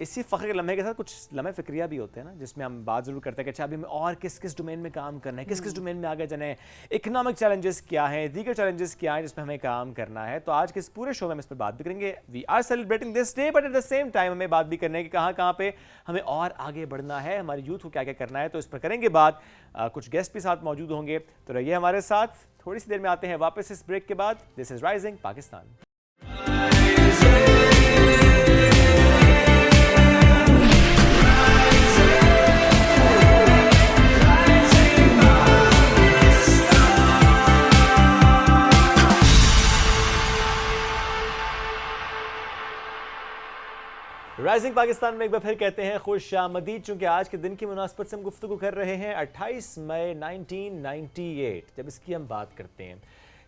اسی فخر کے لمحے کے ساتھ کچھ لمحے فکریہ بھی ہوتے ہیں نا، جس میں ہم بات ضرور کرتے ہیں کہ اچھا ابھی ہمیں اور کس کس ڈومین میں کام کرنا ہے، کس کس ڈومین میں آگے جانا ہے، اکنامک چیلنجز کیا ہیں، دیگر چیلنجز کیا ہیں جس میں ہمیں کام کرنا ہے. تو آج کے اس پورے شو میں ہم اس پر بات بھی کریں گے. We are celebrating this day but at the same time ہمیں بات بھی کرنا ہے کہ کہاں کہاں پہ ہمیں اور آگے بڑھنا ہے، ہماری یوتھ کو کیا کیا کرنا ہے. تو اس پر کریں گے بات. کچھ گیسٹ بھی ساتھ موجود ہوں گے، تو رہیے ہمارے ساتھ. تھوڑی سی دیر میں آتے ہیں واپس اس بریک کے بعد. This is rising Pakistan. Rising Pakistan میں ایک بار پھر کہتے ہیں خوش آمدید. چونکہ آج کے دن کی مناسبت سے ہم گفتگو کر رہے ہیں 28 مئی 1998 جب اس کی ہم بات کرتے ہیں،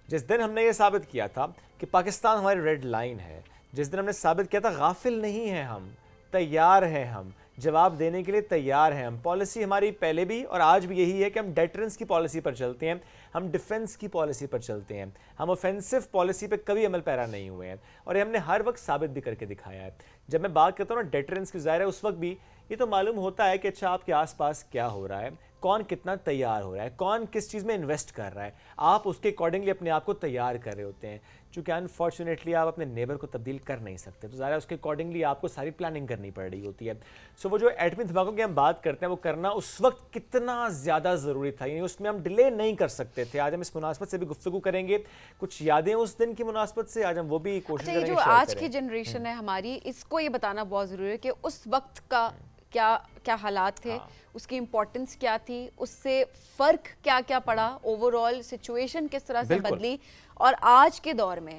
جس دن ہم نے یہ ثابت کیا تھا کہ پاکستان ہماری ریڈ لائن ہے، جس دن ہم نے ثابت کیا تھا غافل نہیں ہیں ہم، تیار ہیں ہم، جواب دینے کے لیے تیار ہیں ہم. پالیسی ہماری پہلے بھی اور آج بھی یہی ہے کہ ہم ڈیٹرنس کی پالیسی پر چلتے ہیں، ہم ڈیفنس کی پالیسی پر چلتے ہیں، ہم اوفینسو پالیسی پہ کبھی عمل پیرا نہیں ہوئے ہیں، اور یہ ہم نے ہر وقت ثابت بھی کر کے دکھایا ہے. جب میں بات کرتا ہوں نا ڈیٹرنس کی، ظاہر ہے اس وقت بھی یہ تو معلوم ہوتا ہے کہ اچھا آپ کے آس پاس کیا ہو رہا ہے، کون کتنا تیار ہو رہا ہے، کون کس چیز میں انویسٹ کر رہا ہے، آپ اس کے اکارڈنگلی اپنے آپ کو تیار کر رہے ہوتے ہیں. چونکہ انفارچونیٹلی آپ اپنے نیبر کو تبدیل کر نہیں سکتے، تو ظاہر ہے اس کے اکارڈنگلی آپ کو ساری پلاننگ کرنی پڑ رہی ہوتی ہے. سو وہ جو ایٹمی دھماکوں کی ہم بات کرتے ہیں وہ کرنا اس وقت کتنا زیادہ ضروری تھا، یعنی اس میں ہم ڈیلے نہیں کر سکتے تھے. آج ہم اس مناسبت سے بھی گفتگو کریں گے، کچھ یادیں اس دن کی مناسبت سے آج ہم وہ بھی کوشش کریں گے. جو آج کی جنریشن ہے ہماری، اس کو یہ بتانا بہت ضروری ہے کہ اس وقت کا کیا حالات تھے، اس کی امپورٹنس کیا تھی، اس سے فرق کیا کیا پڑا، اوور آل سچویشن کس طرح سے بدلی، اور آج کے دور میں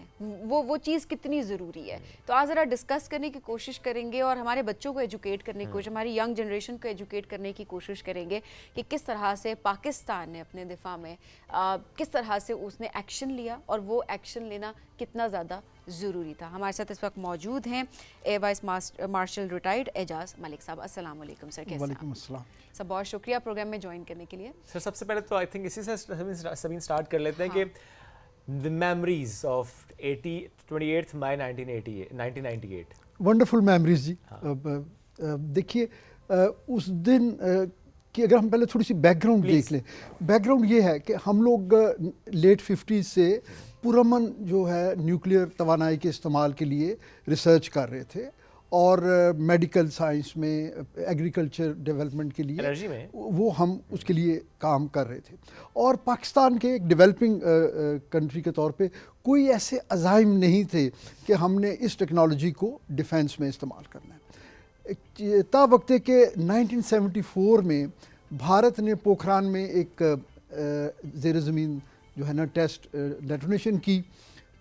وہ چیز کتنی ضروری ہے. تو آج ذرا ڈسکس کرنے کی کوشش کریں گے اور ہمارے بچوں کو ایجوکیٹ کرنے کی کوشش، ہماری ینگ جنریشن کو ایجوکیٹ کرنے کی کوشش کریں گے کہ کس طرح سے پاکستان نے اپنے دفاع میں کس طرح سے اس نے ایکشن لیا اور وہ ایکشن لینا کتنا زیادہ ضروری تھا. ہمارے ساتھ اس وقت موجود ہیں ایئر وائس مارشل ریٹائرڈ اعجاز ملک صاحب. السلام علیکم سر. کیسے ہیں؟ وعلیکم السلام سر. بہت شکریہ پروگرام میں جوائن کرنے کے لیے. سر سب سے پہلے تو آئی تھنک اسی سے سبین سٹارٹ کر لیتے ہیں کہ the memories of 28 مئی 1998. ونڈرفل میموریز جی. دیکھیے اس دن کہ اگر ہم پہلے تھوڑی سی بیک گراؤنڈ دیکھ لیں. بیک گراؤنڈ یہ ہے کہ ہم لوگ لیٹ 50s سے پرامن جو ہے نیوکلیئر توانائی کے استعمال کے لیے ریسرچ کر رہے تھے، اور میڈیکل سائنس میں، ایگریکلچر ڈیولپمنٹ کے لیے وہ ہم اس کے لیے کام کر رہے تھے. اور پاکستان کے ایک ڈیولپنگ کنٹری کے طور پہ کوئی ایسے عزائم نہیں تھے کہ ہم نے اس ٹیکنالوجی کو ڈیفینس میں استعمال کرنا ہے. تا وقت کہ 1974 میں بھارت نے پوکھران میں ایک زیر زمین جو ہے نا ٹیسٹ ڈیٹونیشن کی،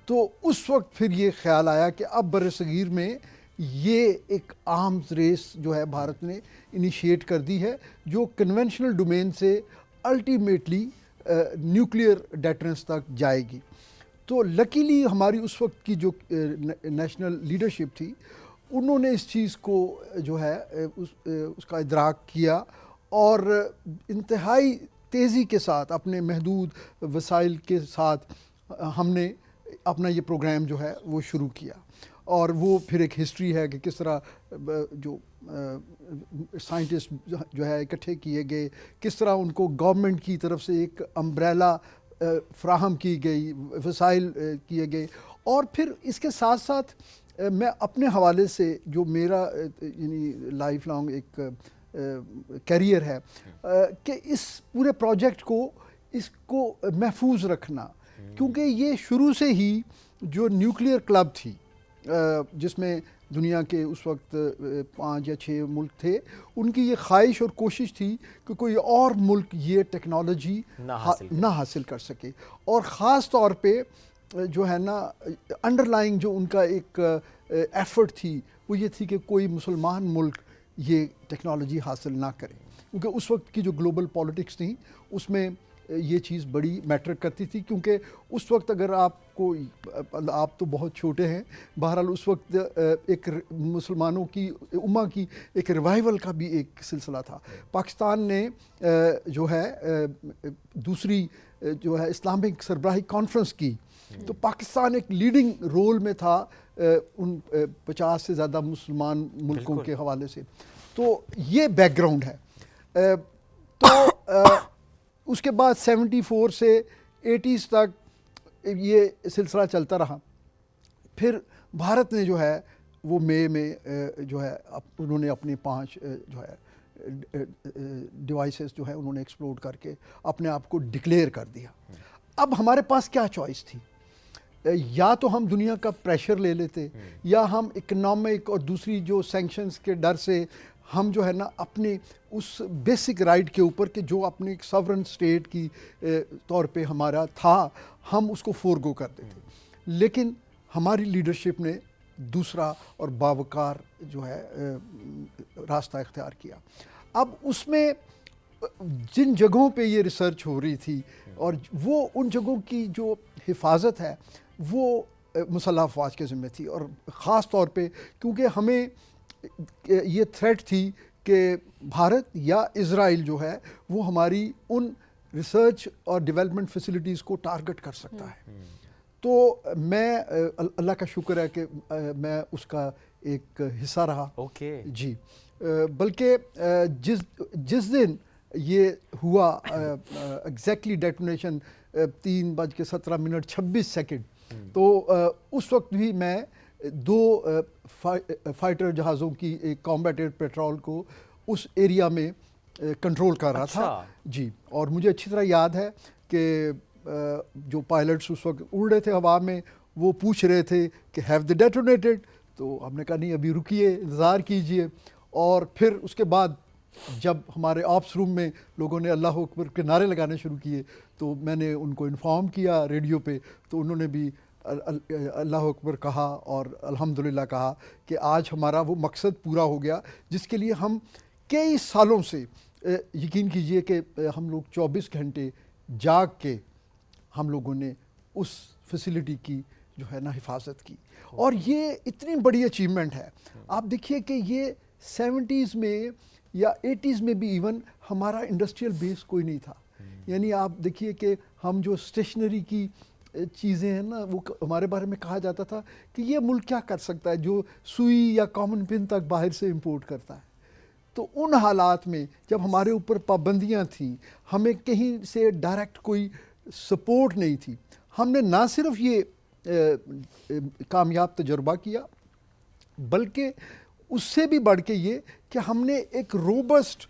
تو اس وقت پھر یہ خیال آیا کہ اب بر صغیر میں یہ ایک آرمز ریس جو ہے بھارت نے انیشیٹ کر دی ہے، جو کنونشنل ڈومین سے الٹیمیٹلی نیوکلیئر ڈیٹرنس تک جائے گی. تو لکیلی ہماری اس وقت کی جو نیشنل لیڈرشپ تھی، انہوں نے اس چیز کو جو ہے اس کا ادراک کیا، اور انتہائی تیزی کے ساتھ اپنے محدود وسائل کے ساتھ ہم نے اپنا یہ پروگرام جو ہے وہ شروع کیا. اور وہ پھر ایک ہسٹری ہے کہ کس طرح جو سائنٹسٹ جو ہے اکٹھے کیے گئے، کس طرح ان کو گورنمنٹ کی طرف سے ایک امبریلا فراہم کی گئی، وسائل کیے گئے. اور پھر اس کے ساتھ ساتھ میں اپنے حوالے سے جو میرا یعنی لائف لانگ ایک کیریئر ہے کہ اس پورے پروجیکٹ کو اس کو محفوظ رکھنا، کیونکہ یہ شروع سے ہی جو نیوکلیئر کلب تھی جس میں دنیا کے اس وقت 5 یا 6 ملک تھے، ان کی یہ خواہش اور کوشش تھی کہ کوئی اور ملک یہ ٹیکنالوجی نہ حاصل کر سکے. اور خاص طور پہ جو ہے نا انڈر لائنگ جو ان کا ایک ایفرٹ تھی وہ یہ تھی کہ کوئی مسلمان ملک یہ ٹیکنالوجی حاصل نہ کرے، کیونکہ اس وقت کی جو گلوبل پالیٹکس تھی اس میں یہ چیز بڑی میٹر کرتی تھی، کیونکہ اس وقت اگر آپ تو بہت چھوٹے ہیں، بہرحال اس وقت ایک مسلمانوں کی امہ کی ایک ریوائول کا بھی ایک سلسلہ تھا۔ پاکستان نے جو ہے دوسری جو ہے اسلامک سربراہی کانفرنس کی، تو پاکستان ایک لیڈنگ رول میں تھا ان 50 سے زیادہ مسلمان ملکوں کے حوالے سے۔ تو یہ بیک گراؤنڈ ہے۔ تو اس کے بعد 74 سے 80s تک یہ سلسلہ چلتا رہا۔ پھر بھارت نے جو ہے وہ مئی میں جو ہے انہوں نے اپنے 5 جو ہے ڈیوائسز جو ہے انہوں نے ایکسپلوڈ کر کے اپنے آپ کو ڈکلیئر کر دیا۔ اب ہمارے پاس کیا چوائس تھی؟ یا تو ہم دنیا کا پریشر لے لیتے، یا ہم اکنامک اور دوسری جو سینکشنز کے ڈر سے ہم جو ہے نا اپنے اس بیسک رائٹ کے اوپر کہ جو اپنے ایک ساورن اسٹیٹ کی طور پہ ہمارا تھا، ہم اس کو فورگو کر دیتے۔ لیکن ہماری لیڈرشپ نے دوسرا اور باوقار جو ہے راستہ اختیار کیا۔ اب اس میں جن جگہوں پہ یہ ریسرچ ہو رہی تھی اور وہ ان جگہوں کی جو حفاظت ہے وہ مسلح افواج کے ذمہ تھی، اور خاص طور پہ کیونکہ ہمیں یہ تھریٹ تھی کہ بھارت یا اسرائیل جو ہے وہ ہماری ان ریسرچ اور ڈیولپمنٹ فیسلٹیز کو ٹارگٹ کر سکتا ہے۔ تو میں اللہ کا شکر ہے کہ میں اس کا ایک حصہ رہا۔ جی بلکہ جس دن یہ ہوا ایگزیکٹلی ڈیٹونیشن 3:17:26 تو اس وقت بھی میں 2 فائٹر جہازوں کی ایک کامبیٹ ایئر پیٹرول کو اس ایریا میں کنٹرول کر رہا تھا۔ جی، اور مجھے اچھی طرح یاد ہے کہ جو پائلٹس اس وقت اڑ رہے تھے ہوا میں وہ پوچھ رہے تھے کہ ہیو دے ڈیٹونیٹڈ، تو ہم نے کہا نہیں ابھی رکیے، انتظار کیجئے۔ اور پھر اس کے بعد جب ہمارے آپس روم میں لوگوں نے اللہ اکبر کے نعرے لگانے شروع کیے تو میں نے ان کو انفارم کیا ریڈیو پہ، تو انہوں نے بھی اللہ اکبر کہا اور الحمدللہ کہا کہ آج ہمارا وہ مقصد پورا ہو گیا جس کے لیے ہم کئی سالوں سے یقین کیجئے کہ ہم لوگ 24 گھنٹے جاگ کے ہم لوگوں نے اس فیسلٹی کی جو ہے نا حفاظت کی۔ اور یہ اتنی بڑی اچیومنٹ ہے، آپ دیکھیے کہ یہ 70s میں یا 80s میں بھی ایون ہمارا انڈسٹریل بیس کوئی نہیں تھا۔ یعنی آپ دیکھیے کہ ہم جو اسٹیشنری کی چیزیں ہیں نا وہ ہمارے بارے میں کہا جاتا تھا کہ یہ ملک کیا کر سکتا ہے جو سوئی یا کامن پن تک باہر سے امپورٹ کرتا ہے۔ تو ان حالات میں جب ہمارے اوپر پابندیاں تھیں، ہمیں کہیں سے ڈائریکٹ کوئی سپورٹ نہیں تھی، ہم نے نہ صرف یہ کامیاب تجربہ کیا بلکہ اس سے بھی بڑھ کے یہ کہ ہم نے ایک robust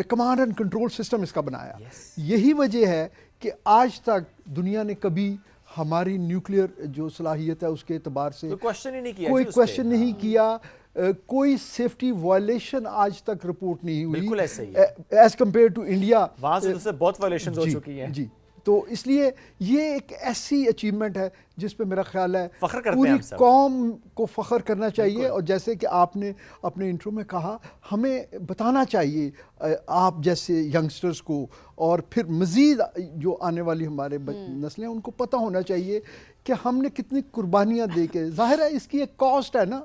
command and control system اس کا بنایا۔ یہی وجہ ہے کہ آج تک دنیا نے کبھی ہماری نیوکلیئر جو صلاحیت ہے اس کے اعتبار سے کوئی کویشچن نہیں کیا، کوئی سیفٹی وائلیشن آج تک رپورٹ نہیں ہوئی۔ بالکل ایسا ہی ہے ایز کمپیئر ٹو انڈیا، وہاں سے دوسرے بہت وائلیشنز ہو چکی ہیں۔ جی، تو اس لیے یہ ایک ایسی اچیومنٹ ہے جس پہ میرا خیال ہے پوری قوم کو فخر کرنا چاہیے۔ اور جیسے کہ آپ نے اپنے انٹرو میں کہا، ہمیں بتانا چاہیے آپ جیسے ینگسٹرز کو اور پھر مزید جو آنے والی ہمارے نسلیں ان کو پتہ ہونا چاہیے کہ ہم نے کتنی قربانیاں دے کے، ظاہر ہے اس کی ایک کاسٹ ہے نا،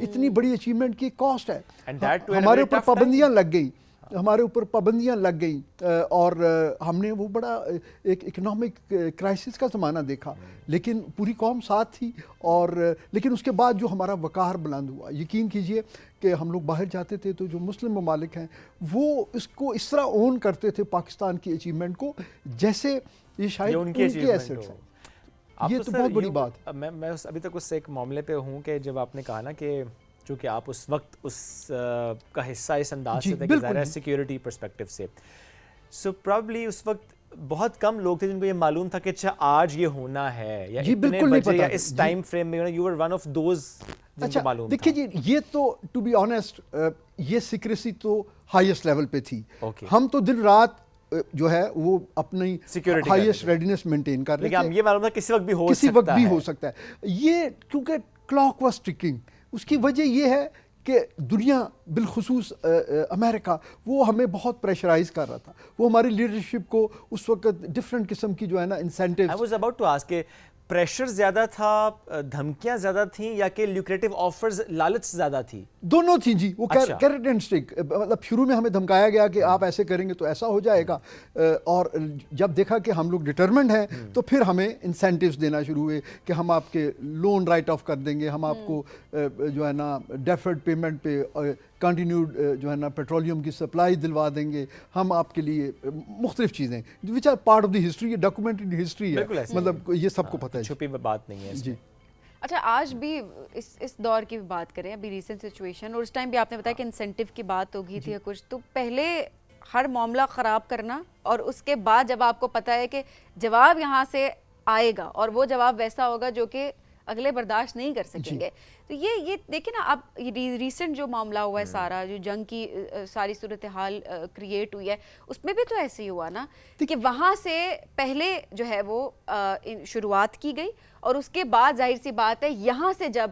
اتنی بڑی اچیومنٹ کی کاسٹ ہے۔ ہمارے اوپر پابندیاں لگ گئی، اور ہم نے وہ بڑا ایک اکنامک کرائسس کا زمانہ دیکھا، لیکن پوری قوم ساتھ تھی۔ اور لیکن اس کے بعد جو ہمارا وقار بلند ہوا، یقین کیجئے کہ ہم لوگ باہر جاتے تھے تو جو مسلم ممالک ہیں وہ اس کو اس طرح اون کرتے تھے پاکستان کی اچیومنٹ کو جیسے یہ شاید ان کے ایسٹس ہیں۔ یہ تو بہت بڑی بات۔ میں ابھی تک اس ایک معاملے پہ ہوں کہ جب آپ نے کہا نا کہ چونکہ آپ اس وقت اس کا حصہ اس انداز سے تھے کہ ظاہر ہے سیکیورٹی پرسپیکٹو سے، سو پرابلی اس وقت بہت کم لوگ تھے جن کو یہ معلوم تھا کہ اچھا آج یہ ہونا ہے یا اتنے بجے یا اس ٹائم فریم میں، you were one of those جن کو معلوم تھا۔ دیکھیے جی، یہ تو ٹو بی آنیسٹ یہ سیکریسی تو ہائیسٹ لیول پہ تھی۔ ہم تو دن رات جو ہے وہ اپنی ہائیسٹ ریڈینس مینٹین کر رہے تھے، لیکن یہ معلوم تھا کسی وقت بھی ہو سکتا ہے۔ یہ کیونکہ کلاک واز ٹکنگ، اس کی وجہ یہ ہے کہ دنیا بالخصوص امریکہ وہ ہمیں بہت پریشرائز کر رہا تھا، وہ ہماری لیڈرشپ کو اس وقت ڈفرینٹ قسم کی جو ہے نا incentive. I was about to ask کہ پریشر زیادہ تھا، دھمکیاں زیادہ تھیں، یا کہ لیوکریٹو آفرز لالچ زیادہ تھی؟ دونوں تھیں جی. وہ کیرٹ اینڈ اسٹک، مطلب شروع میں ہمیں دھمکایا گیا کہ آپ ایسے کریں گے تو ایسا ہو جائے گا، اور جب دیکھا کہ ہم لوگ ڈٹرمنڈ ہیں تو پھر ہمیں انسینٹیوز دینا شروع ہوئے کہ ہم آپ کے لون رائٹ آف کر دیں گے، ہم آپ کو جو ہے نا ڈیفرڈ پیمنٹ پہ کنٹینیوڈ جو ہے نا پیٹرولیم کی سپلائی دلوا دیں گے، ہم آپ کے لیے مختلف چیزیں which are part of the history, یہ ڈاکومنٹڈ ہسٹری ہے، مطلب یہ سب کو پتہ ہے. چھپی بات نہیں ہے جی. اچھا آج بھی اس دور کی بات کریں، ابھی ریسنٹ سچویشن، اور اس ٹائم بھی آپ نے بتایا کہ انسینٹیو کی بات ہو گئی تھی یا کچھ، تو پہلے ہر معاملہ خراب کرنا اور اس کے بعد جب آپ کو پتہ ہے کہ جواب یہاں سے آئے گا اور وہ جواب ویسا ہوگا جو کہ اگلے برداشت نہیں کر سکیں گے، تو یہ دیکھیں نا اب ریسنٹ جو معاملہ ہوا ہے سارا، جو جنگ کی ساری صورتحال کریٹ ہوئی ہے، اس میں بھی تو ایسے ہی ہوا نا کہ وہاں سے پہلے جو ہے وہ شروعات کی گئی اور اس کے بعد ظاہر سی بات ہے یہاں سے جب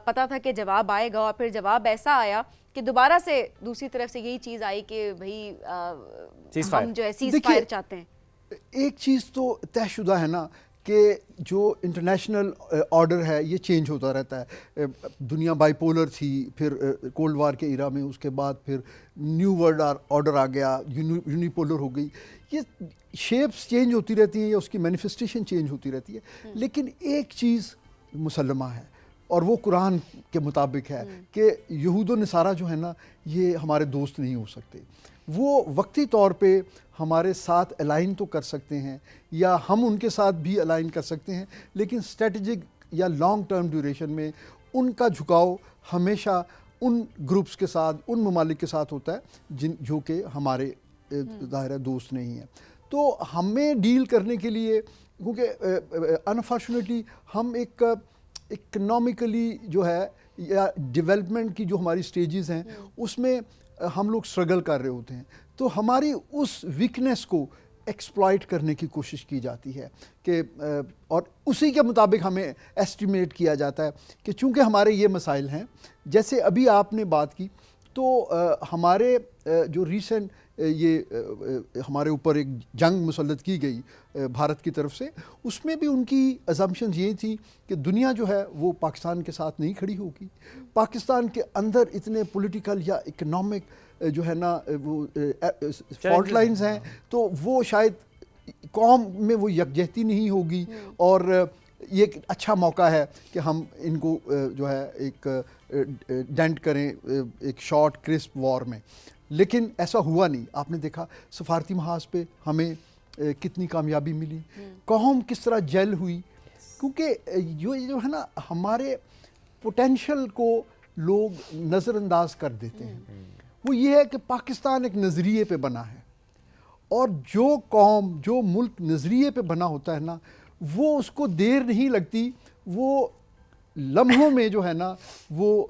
پتا تھا کہ جواب آئے گا اور پھر جواب ایسا آیا کہ دوبارہ سے دوسری طرف سے یہی چیز آئی کہ بھائی ہم جو ہے سیز فائر چاہتے ہیں. ایک چیز تو طے شدہ ہے نا کہ جو انٹرنیشنل آرڈر ہے یہ چینج ہوتا رہتا ہے. دنیا بائی پولر تھی، پھر کولڈ وار کے ایرا میں، اس کے بعد پھر نیو ورلڈ آرڈر آ گیا، یونیپولر ہو گئی. یہ شیپس چینج ہوتی رہتی ہیں یا اس کی مینیفیسٹیشن چینج ہوتی رہتی ہے، لیکن ایک چیز مسلمہ ہے اور وہ قرآن کے مطابق ہے کہ یہود و نصارہ جو ہے نا یہ ہمارے دوست نہیں ہو سکتے. وہ وقتی طور پہ ہمارے ساتھ الائن تو کر سکتے ہیں یا ہم ان کے ساتھ بھی الائن کر سکتے ہیں، لیکن اسٹریٹجک یا لانگ ٹرم ڈیوریشن میں ان کا جھکاؤ ہمیشہ ان گروپس کے ساتھ، ان ممالک کے ساتھ ہوتا ہے جو کہ ہمارے ظاہر دوست نہیں ہیں. تو ہمیں ڈیل کرنے کے لیے، کیونکہ انفارچونیٹلی ہم ایک اکنامکلی جو ہے یا ڈیولپمنٹ کی جو ہماری سٹیجز ہیں اس میں ہم لوگ سٹرگل کر رہے ہوتے ہیں، تو ہماری اس ویکنیس کو ایکسپلائٹ کرنے کی کوشش کی جاتی ہے کہ اور اسی کے مطابق ہمیں ایسٹیمیٹ کیا جاتا ہے کہ چونکہ ہمارے یہ مسائل ہیں، جیسے ابھی آپ نے بات کی، تو ہمارے جو ریسنٹ یہ ہمارے اوپر ایک جنگ مسلط کی گئی بھارت کی طرف سے، اس میں بھی ان کی ازمپشنز یہ تھی کہ دنیا جو ہے وہ پاکستان کے ساتھ نہیں کھڑی ہوگی. پاکستان کے اندر اتنے پولیٹیکل یا اکنامک جو ہے نا وہ فالٹ لائنز ہیں، تو وہ شاید قوم میں وہ یکجہتی نہیں ہوگی، اور یہ ایک اچھا موقع ہے کہ ہم ان کو جو ہے ایک ڈینٹ کریں ایک شارٹ کرسپ وار میں. لیکن ایسا ہوا نہیں. آپ نے دیکھا سفارتی محاذ پہ ہمیں کتنی کامیابی ملی، قوم کس طرح جیل ہوئی، کیونکہ یہ جو ہے نا ہمارے پوٹینشل کو لوگ نظر انداز کر دیتے ہیں. وہ یہ ہے کہ پاکستان ایک نظریے پہ بنا ہے، اور جو قوم، جو ملک نظریے پہ بنا ہوتا ہے نا، وہ اس کو دیر نہیں لگتی، وہ لمحوں میں جو ہے نا وہ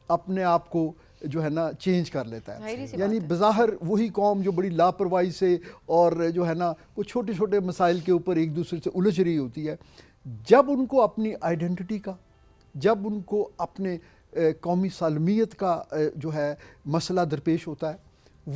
اپنے آپ کو جو ہے نا چینج کر لیتا ہے. یعنی بظاہر وہی قوم جو بڑی لاپرواہی سے اور جو ہے نا وہ چھوٹے چھوٹے مسائل کے اوپر ایک دوسرے سے الجھ رہی ہوتی ہے، جب ان کو اپنی آئیڈینٹی کا، جب ان کو اپنے قومی سالمیت کا جو ہے مسئلہ درپیش ہوتا ہے،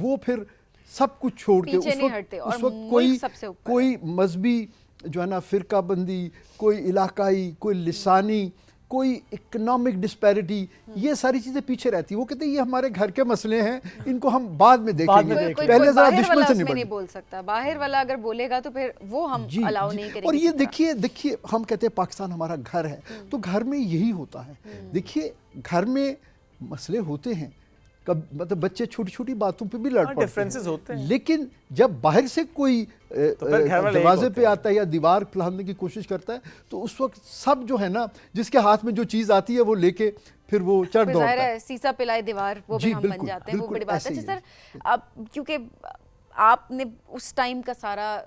وہ پھر سب کچھ چھوڑ کے اس وقت کوئی مذہبی جو ہے نا فرقہ بندی، کوئی علاقائی، کوئی لسانی، کوئی اکنامک ڈسپیرٹی، یہ ساری چیزیں پیچھے رہتی ہیں. وہ کہتے ہیں یہ ہمارے گھر کے مسئلے ہیں، ان کو ہم بعد میں دیکھیں گے، پہلے ذرا دشمن سے نہیں بول سکتا. باہر والا اگر بولے گا تو پھر وہ ہم الاؤ نہیں کریں گے. اور یہ دیکھیے ہم کہتے ہیں پاکستان ہمارا گھر ہے، تو گھر میں یہی ہوتا ہے. دیکھیے گھر میں مسئلے ہوتے ہیں، مطلب بچے چھوٹی چھوٹی باتوں پہ بھی لڑ پڑتے ہیں، لیکن جب باہر سے کوئی دروازے پہ آتا ہے یا دیوار پلاننے کی کوشش کرتا ہے، تو اس وقت سب جو ہے نا جس کے ہاتھ میں جو چیز آتی ہے وہ لے کے پھر وہ چڑھ دوڑتا ہے. سیسا پلائے دیوار وہ بھی ہم بن جاتے ہیں، وہ بڑی بات ہے. اچھا سر، اب کیونکہ آپ نے اس ٹائم کا سارا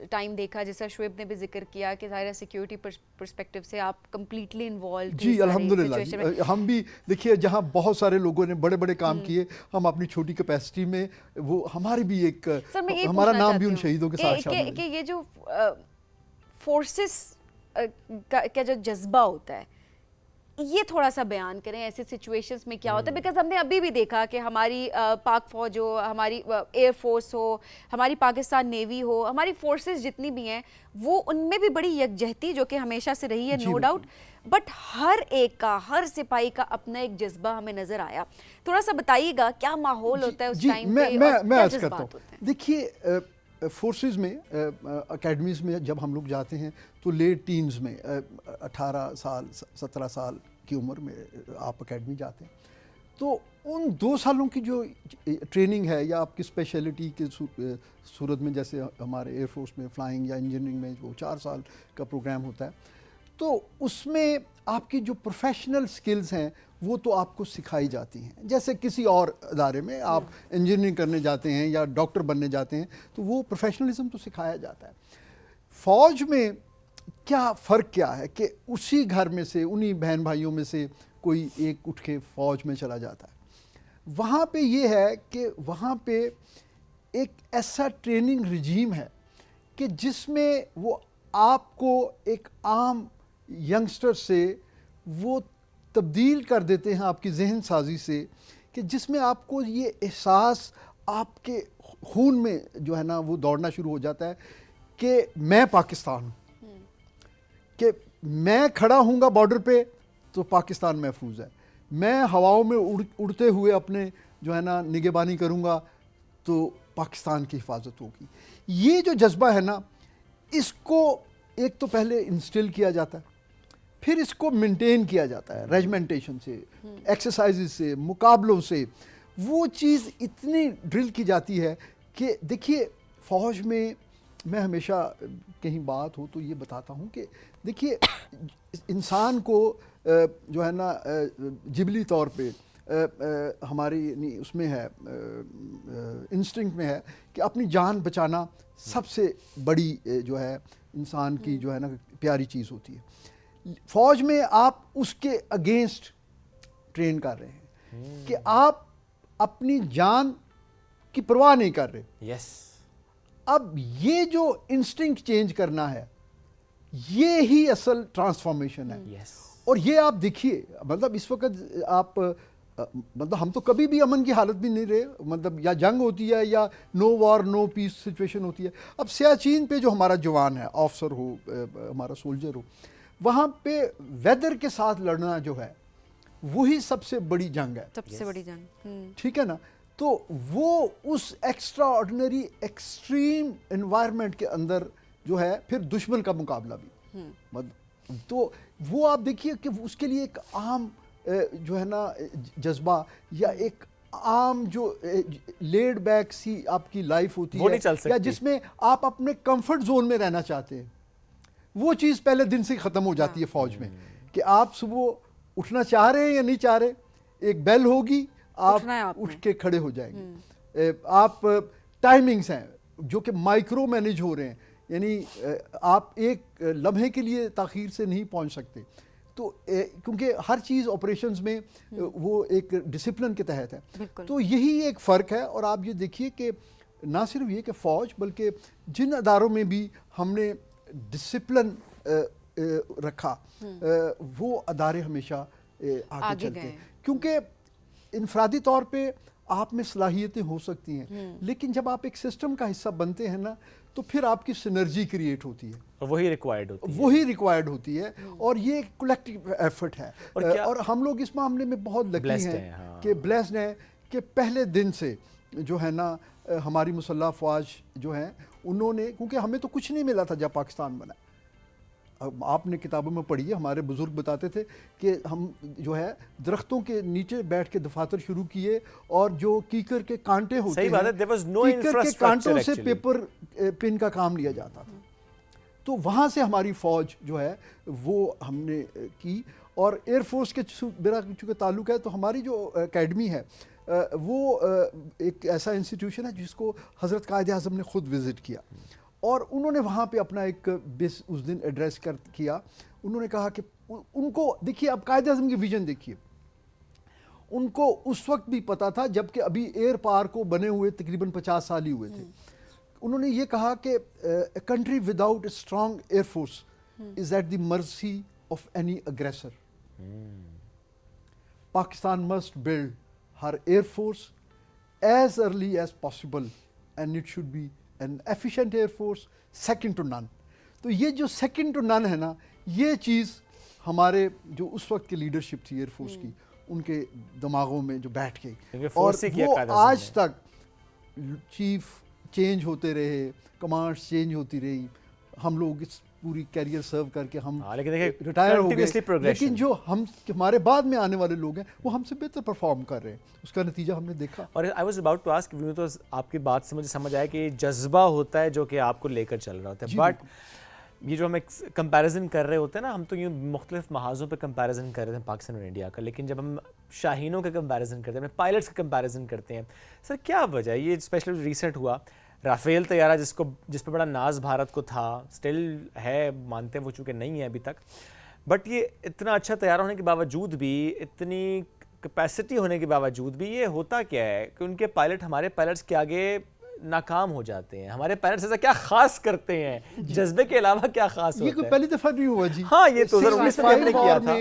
ٹائم دیکھا، جیسا شعیب نے بھی ذکر کیا کہ ظاہر سیکیورٹی پرسپیکٹو سے آپ کمپلیٹلی انوالوڈ. جی الحمدللہ، ہم بھی دیکھیے جہاں بہت سارے لوگوں نے بڑے بڑے کام کیے، ہم اپنی چھوٹی کیپیسٹی میں، وہ ہماری بھی ایک، ہمارا نام بھی ان شہیدوں کے ساتھ شامل ہے کہ یہ جو فورسز کا جو جذبہ ہوتا ہے یہ تھوڑا سا بیان کریں ایسے سچویشنز میں کیا ہوتا ہے، بیکاز ہم نے ابھی بھی دیکھا کہ ہماری پاک فوج ہو، ہماری ایئر فورس ہو، ہماری پاکستان نیوی ہو، ہماری فورسز جتنی بھی ہیں وہ ان میں بھی بڑی یکجہتی جو کہ ہمیشہ سے رہی ہے، نو ڈاؤٹ، بٹ ہر ایک کا، ہر سپاہی کا اپنا ایک جذبہ ہمیں نظر آیا. تھوڑا سا بتائیے گا کیا ماحول ہوتا ہے اس ٹائم پہ اور کیا جذبات ہوتے ہیں؟ دیکھیے فورسز میں اکیڈمیز میں جب ہم لوگ جاتے ہیں تو لیٹ ٹینز میں 18 سال 17 سال کی عمر میں آپ اکیڈمی جاتے ہیں، تو ان 2 سالوں کی جو ٹریننگ ہے یا آپ کی اسپیشلٹی کی صورت میں، جیسے ہمارے ایئر فورس میں فلائنگ یا انجینئرنگ میں جو 4 سال کا پروگرام ہوتا ہے، تو اس میں آپ کی جو پروفیشنل سکلز ہیں وہ تو آپ کو سکھائی جاتی ہیں. جیسے کسی اور ادارے میں آپ انجینئرنگ کرنے جاتے ہیں یا ڈاکٹر بننے جاتے ہیں تو وہ پروفیشنلزم تو سکھایا جاتا ہے. فوج میں کیا فرق کیا ہے کہ اسی گھر میں سے، انہی بہن بھائیوں میں سے کوئی ایک اٹھ کے فوج میں چلا جاتا ہے. وہاں پہ یہ ہے کہ وہاں پہ ایک ایسا ٹریننگ رجیم ہے کہ جس میں وہ آپ کو ایک عام ینگسٹر سے وہ تبدیل کر دیتے ہیں آپ کی ذہن سازی سے، کہ جس میں آپ کو یہ احساس آپ کے خون میں جو ہے نا وہ دوڑنا شروع ہو جاتا ہے کہ میں پاکستان ہوں، کہ میں کھڑا ہوں گا بارڈر پہ تو پاکستان محفوظ ہے، میں ہواؤں میں اڑتے ہوئے اپنے جو ہے نا نگہبانی کروں گا تو پاکستان کی حفاظت ہوگی. یہ جو جذبہ ہے نا، اس کو ایک تو پہلے انسٹل کیا جاتا ہے، پھر اس کو مینٹین کیا جاتا ہے ریجمنٹیشن سے، ایکسرسائزز سے، مقابلوں سے. وہ چیز اتنی ڈرل کی جاتی ہے کہ دیکھیے فوج میں ہمیشہ کہیں بات ہو تو یہ بتاتا ہوں کہ دیکھیے انسان کو جو ہے نا جبلی طور پہ ہماری اس میں ہے، انسٹنکٹ میں ہے کہ اپنی جان بچانا سب سے بڑی جو ہے انسان کی جو ہے نا پیاری چیز ہوتی ہے. فوج میں آپ اس کے اگینسٹ ٹرین کر رہے ہیں کہ آپ اپنی جان کی پرواہ نہیں کر رہے. یس. اب یہ جو انسٹنکٹ چینج کرنا ہے، یہ ہی اصل ٹرانسفارمیشن ہے. یس. اور یہ آپ دیکھیے، مطلب اس وقت آپ مطلب ہم تو کبھی بھی امن کی حالت بھی نہیں رہے، مطلب یا جنگ ہوتی ہے یا نو وار نو پیس سچویشن ہوتی ہے. اب سیاچین پہ جو ہمارا جوان ہے، آفسر ہو، ہمارا سولجر ہو، وہاں پہ ویدر کے ساتھ لڑنا جو ہے وہی سب سے بڑی جنگ ہے، سب سے بڑی جنگ. ٹھیک ہے نا. تو وہ اس ایکسٹرا آرڈنری ایکسٹریم انوائرمنٹ کے اندر جو ہے پھر دشمن کا مقابلہ بھی، تو وہ آپ دیکھیے کہ اس کے لیے ایک عام جو ہے نا جذبہ یا ایک عام جو لیڈ بیک سی آپ کی لائف ہوتی ہے یا جس میں آپ اپنے کمفرٹ زون میں رہنا چاہتے ہیں، وہ چیز پہلے دن سے ختم ہو جاتی ہے فوج میں. کہ آپ صبح اٹھنا چاہ رہے ہیں یا نہیں چاہ رہے، ایک بیل ہوگی، آپ اٹھ کے کھڑے ہو جائیں گے. آپ ٹائمنگز ہیں جو کہ مائکرو مینیج ہو رہے ہیں، یعنی آپ ایک لمحے کے لیے تاخیر سے نہیں پہنچ سکتے. تو کیونکہ ہر چیز آپریشنز میں وہ ایک ڈسپلن کے تحت ہے. تو یہی ایک فرق ہے. اور آپ یہ دیکھیے کہ نہ صرف یہ کہ فوج، بلکہ جن اداروں میں بھی ہم نے ڈسپلن رکھا وہ ادارے ہمیشہ آگے چلتے ہیں. کیونکہ انفرادی طور پہ آپ میں صلاحیتیں ہو سکتی ہیں، لیکن جب آپ ایک سسٹم کا حصہ بنتے ہیں نا تو پھر آپ کی سنرجی کریٹ ہوتی ہے، وہی ریکوائرڈ ہوتی ہے. اور یہ کولیکٹیو ایفرٹ ہے. اور ہم لوگ اس معاملے میں بہت لکی ہیں کہ بلیسڈ ہیں کہ پہلے دن سے جو ہے نا ہماری مسلح افواج جو ہیں انہوں نے، کیونکہ ہمیں تو کچھ نہیں ملا تھا جب پاکستان بنا. آپ نے کتابوں میں پڑھی ہے، ہمارے بزرگ بتاتے تھے کہ ہم جو ہے درختوں کے نیچے بیٹھ کے دفاتر شروع کیے، اور جو کیکر کے کانٹے ہوتے ہیں، کیکر کے کانٹوں سے پیپر پن کا کام لیا جاتا تھا. تو وہاں سے ہماری فوج جو ہے وہ ہم نے کی. اور ایئر فورس کے میرا چونکہ تعلق ہے تو ہماری جو اکیڈمی ہے وہ ایک ایسا انسٹیٹیوشن ہے جس کو حضرت قائد اعظم نے خود وزٹ کیا، اور انہوں نے وہاں پہ اپنا ایک اس دن ایڈریس کیا. انہوں نے کہا کہ ان کو دیکھیے، اب قائد اعظم کی ویژن دیکھیے، ان کو اس وقت بھی پتا تھا جب کہ ابھی ایئر پار کو بنے ہوئے تقریباً 50 سال ہی ہوئے تھے. انہوں نے یہ کہا کہ a country without a strong air force is at the mercy of any aggressor. Pakistan must build her air force as early as possible and it should be an efficient air force second to none. تو یہ جو second to none ہے نا, یہ چیز ہمارے جو اس وقت کی لیڈرشپ تھی ایئر فورس کی, ان کے دماغوں میں جو بیٹھ گئی, اور وہ آج تک چیف چینج ہوتے رہے, کمانڈس چینج ہوتی رہی, ہم لوگ اس پوری کیریئر سرو کر کے ہم ریٹائر ہو گئے, لیکن جو ہمارے بعد میں آنے والے لوگ ہیں وہ ہم سے بہتر پرفارم کر رہے ہیں, اس کا نتیجہ ہم نے دیکھا. اور I was about to ask, تو آپ کی بات سے مجھے سمجھ آیا کہ یہ جذبہ ہوتا ہے جو کہ آپ کو لے کر چل رہا ہوتا ہے, بٹ یہ جو ہم ایک کمپیریزن کر رہے ہوتے ہیں نا, ہم تو یوں مختلف محاذوں پہ کمپیریزن کر رہے ہیں پاکستان اور انڈیا کا, لیکن جب ہم شاہینوں کا کمپیریزن کرتے ہیں, پائلٹس کا کمپیریزن کرتے ہیں, سر کیا وجہ ہے؟ یہ اسپیشلی ریسنٹ ہوا رافیل طیارہ جس پہ بڑا ناز بھارت کو تھا, اسٹل ہے, مانتے ہیں وہ چونکہ نہیں ہے ابھی تک, بٹ یہ اتنا اچھا طیارہ ہونے کے باوجود بھی, اتنی کیپیسٹی ہونے کے باوجود بھی, یہ ہوتا کیا ہے کہ ان کے پائلٹ ہمارے پائلٹس کے آگے ناکام ہو جاتے ہیں؟ ہمارے پیرنٹس ایسا کیا خاص کرتے ہیں؟ جذبے کے علاوہ کیا خاص ہوتا ہے؟ یہ کوئی پہلی دفعہ نہیں ہوا جی. ہاں یہ تو 2019 میں کیا تھا.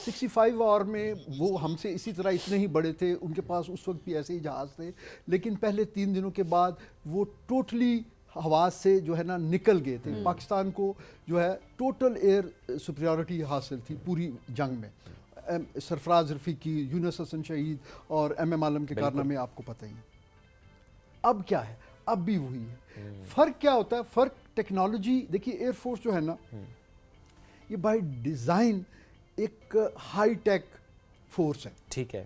65 آور میں وہ ہم سے اسی طرح اتنے ہی بڑے تھے, ان کے پاس اس وقت بھی ایسے ہی جہاز تھے, لیکن پہلے 3 دنوں کے بعد وہ ٹوٹلی حواس سے جو ہے نا نکل گئے تھے. پاکستان کو جو ہے ٹوٹل ایئر سپریورٹی حاصل تھی پوری جنگ میں. سرفراز رفیقی, یونس حسن شہید اور ایم عالم کے کارنامے آپ کو پتہ ہی. اب کیا ہے؟ اب بھی وہی ہے. فرق کیا ہوتا ہے؟ فرق ٹیکنالوجی. دیکھیے ایئر فورس جو ہے نا, یہ بائی ڈیزائن ایک ہائی ٹیک فورس ہے. ٹھیک ہے,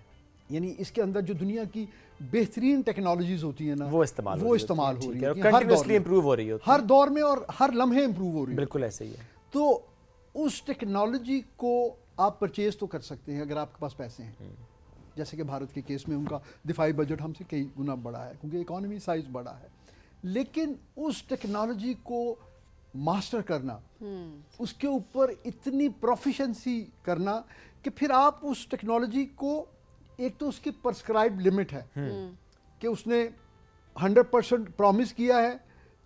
یعنی اس کے اندر جو دنیا کی بہترین ٹیکنالوجیز ہوتی ہیں نا, وہ استعمال ہو رہی ہے, کنٹینیوسلی امپروو ہو رہی ہے, ہر دور میں اور ہر لمحے امپروو ہو رہی ہے. بالکل ایسے ہی ہے. تو اس ٹیکنالوجی کو آپ پرچیز تو کر سکتے ہیں اگر آپ کے پاس پیسے ہیں, جیسے کہ بھارت کے کیس میں ان کا دفاعی بجٹ ہم سے کئی گنا بڑا ہے کیونکہ اکانومی سائز بڑا ہے, لیکن اس ٹیکنالوجی کو ماسٹر کرنا, اس کے اوپر اتنی پروفیشنسی کرنا کہ پھر آپ اس ٹیکنالوجی کو, ایک تو اس کی پرسکرائب لمٹ ہے کہ اس نے 100% پرومس کیا ہے,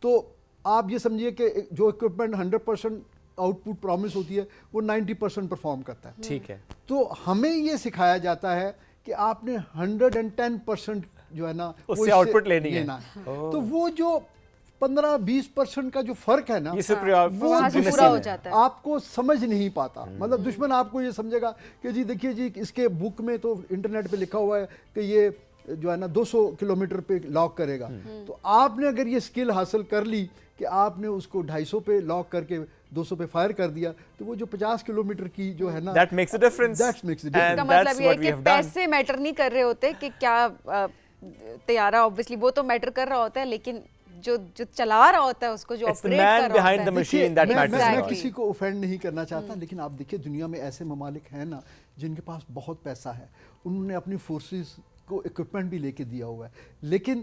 تو آپ یہ سمجھیے کہ جو اکوپمنٹ 100% آؤٹ پٹ پرومس ہوتی ہے وہ 90% پرفارم کرتا ہے. ٹھیک ہے. تو ہمیں یہ سکھایا جاتا ہے کہ آپ نے 110% جو ہے نا اس سے آؤٹ پٹ لینی ہے. تو وہ جو 15-20% کا جو فرق ہے نا, وہ پورا ہو جاتا ہے, آپ کو سمجھ نہیں پاتا. مطلب دشمن آپ کو یہ سمجھے گا کہ جی دیکھیے جی اس کے بک میں تو انٹرنیٹ پہ لکھا ہوا ہے کہ یہ جو ہے نا 200 کلومیٹر پہ لاک کرے گا, تو آپ نے اگر یہ سکل حاصل کر لی کہ آپ نے اس کو 250 پہ لاک کر کے 200 پہ فائر کر دیا, تو وہ جو 50 کلومیٹر کی جو ہے نا, that makes a difference. اس کا مطلب یہ ہے کہ پیسے میٹر نہیں کر رہے ہوتے کہ کیا طیارہ, obviously وہ تو میٹر کر رہا ہوتا ہے, لیکن جو چلا رہا ہوتا ہے اس کو, جو آپریٹ کر رہا ہوتا ہے. میں کسی کو اوفینڈ نہیں کرنا چاہتا, لیکن آپ دیکھیے دنیا میں ایسے ممالک ہیں نا جن کے پاس بہت پیسہ ہے, انہوں نے اپنی فورسز کو اکوپمنٹ بھی لے کے دیا ہوا ہے, لیکن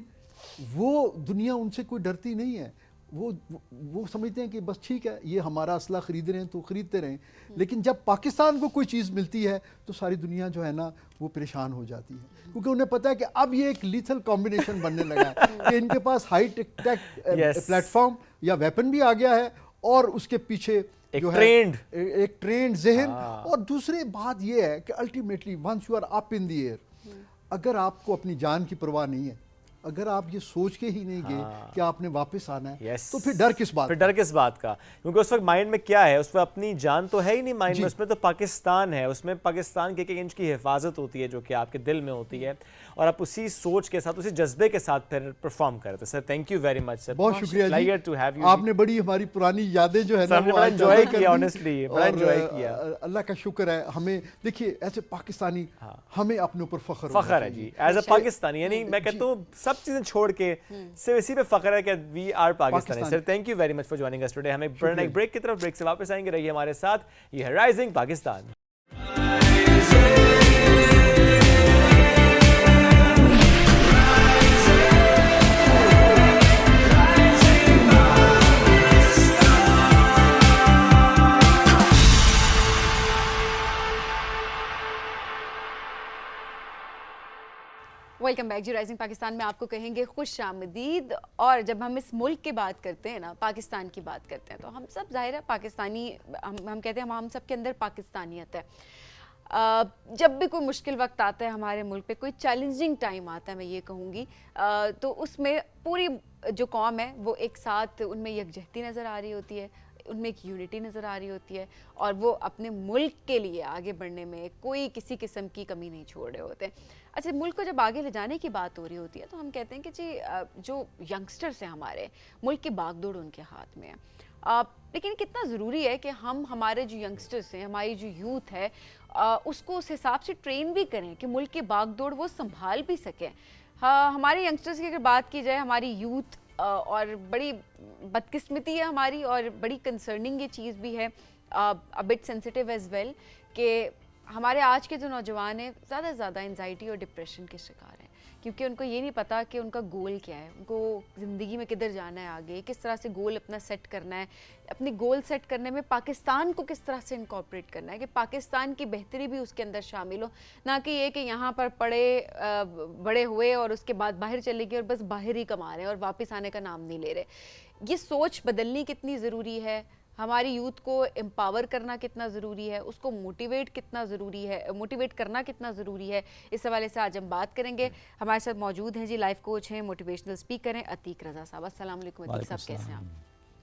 وہ دنیا ان سے کوئی ڈرتی نہیں ہے. وہ سمجھتے ہیں کہ بس ٹھیک ہے یہ ہمارا اسلحہ خرید رہے ہیں تو خریدتے رہیں, لیکن جب پاکستان کو کوئی چیز ملتی ہے تو ساری دنیا جو ہے نا وہ پریشان ہو جاتی ہے, کیونکہ انہیں پتہ ہے کہ اب یہ ایک لیتھل کمبینیشن بننے لگا ہے کہ ان کے پاس ہائی ٹیک پلیٹ فارم یا ویپن بھی آ گیا ہے, اور اس کے پیچھے جو ہے ایک ٹرینڈ ذہن. اور دوسری بات یہ ہے کہ ultimately once you are up in the air, اگر آپ کو اپنی جان کی پرواہ نہیں ہے, اگر آپ یہ سوچ کے ہی نہیں گئے کہ آپ نے واپس آنا ہے, تو پھر ڈر کس بات, پھر ڈر کس بات کا؟ کیونکہ اس وقت مائنڈ میں کیا ہے, اس میں اپنی جان تو ہے ہی نہیں مائنڈ میں, اس میں تو پاکستان ہے, اس میں پاکستان کے ایک انچ کی حفاظت ہوتی ہے جو کہ آپ کے دل میں ہوتی ہے, اور آپ اسی سوچ کے ساتھ, اسی جذبے کے ساتھ پھر پرفارم کرتے. Sir thank you very much sir, بہت شکریہ جی, آپ نے بڑی ہماری پرانی یادیں جو ہے نا بڑا انجوائے کیا, آنیسٹلی بڑا انجوائے کیا. اللہ کا شکر ہے, ہمیں دیکھیے ایسے پاکستانی ہمیں اپنے اوپر فخر ہے جی ایز اے پاکستانی. یعنی میں کہتا ہوں سب چیزیں چھوڑ کے صرف اسی پہ فخر ہے کہ we are Pakistani. Sir thank you very much for joining us today. ہمیں ایک بریک کی طرف, بریک سے واپس آئیں گے, رہیے ہمارے ساتھ. یہ ہے رائزنگ پاکستان. ویلکم بیک جی. رائزنگ پاکستان میں آپ کو کہیں گے خوش آمدید. اور جب ہم اس ملک کی بات کرتے ہیں نا, پاکستان کی بات کرتے ہیں, تو ہم سب ظاہر ہے پاکستانی, ہم کہتے ہیں ہم سب کے اندر پاکستانیت ہے. جب بھی کوئی مشکل وقت آتا ہے ہمارے ملک پہ، کوئی چیلنجنگ ٹائم آتا ہے میں یہ کہوں گی، تو اس میں پوری جو قوم ہے وہ ایک ساتھ، ان میں یکجہتی نظر آ رہی ہوتی ہے، ان میں ایک یونٹی نظر آ رہی ہوتی ہے، اور وہ اپنے ملک کے لیے آگے بڑھنے میں کوئی کسی قسم کی کمی نہیں چھوڑ رہے ہوتے ہیں۔ اچھا، ملک کو جب آگے لے جانے کی بات ہو رہی ہوتی ہے تو ہم کہتے ہیں کہ جی جو ینگسٹرس ہیں ہمارے، ملک کی باغ دوڑ ان کے ہاتھ میں ہے، لیکن کتنا ضروری ہے کہ ہم ہمارے جو ینگسٹرس ہیں، ہماری جو یوتھ ہے، اس کو اس حساب سے ٹرین بھی کریں کہ ملک کی باغ دوڑ وہ سنبھال بھی سکیں۔ ہمارے ینگسٹرس کی اگر بات کی جائے، ہماری یوتھ، اور بڑی بدقسمتی ہے ہماری، اور بڑی کنسرننگ یہ چیز بھی ہے، بٹ سینسٹیو ایز ویل، کہ ہمارے آج کے جو نوجوان ہیں زیادہ سے زیادہ انزائٹی اور ڈپریشن کے شکار ہیں، کیونکہ ان کو یہ نہیں پتا کہ ان کا گول کیا ہے، ان کو زندگی میں کدھر جانا ہے، آگے کس طرح سے گول اپنا سیٹ کرنا ہے، اپنی گول سیٹ کرنے میں پاکستان کو کس طرح سے انکارپوریٹ کرنا ہے کہ پاکستان کی بہتری بھی اس کے اندر شامل ہو، نہ کہ یہ کہ یہاں پر بڑے ہوئے اور اس کے بعد باہر چلے گئے اور بس باہر ہی کما رہے ہیں اور واپس آنے کا نام نہیں لے رہے۔ یہ سوچ بدلنی کتنی ضروری ہے، ہماری یوتھ کو امپاور کرنا کتنا ضروری ہے، اس کو موٹیویٹ کرنا کتنا ضروری ہے، اس حوالے سے آج ہم بات کریں گے۔ ہمارے ساتھ موجود ہیں جی لائف کوچ ہیں، موٹیویشنل اسپیکر ہیں عتیق رضا صاحب۔ السلام علیکم عتیق صاحب، کیسے ہیں آپ؟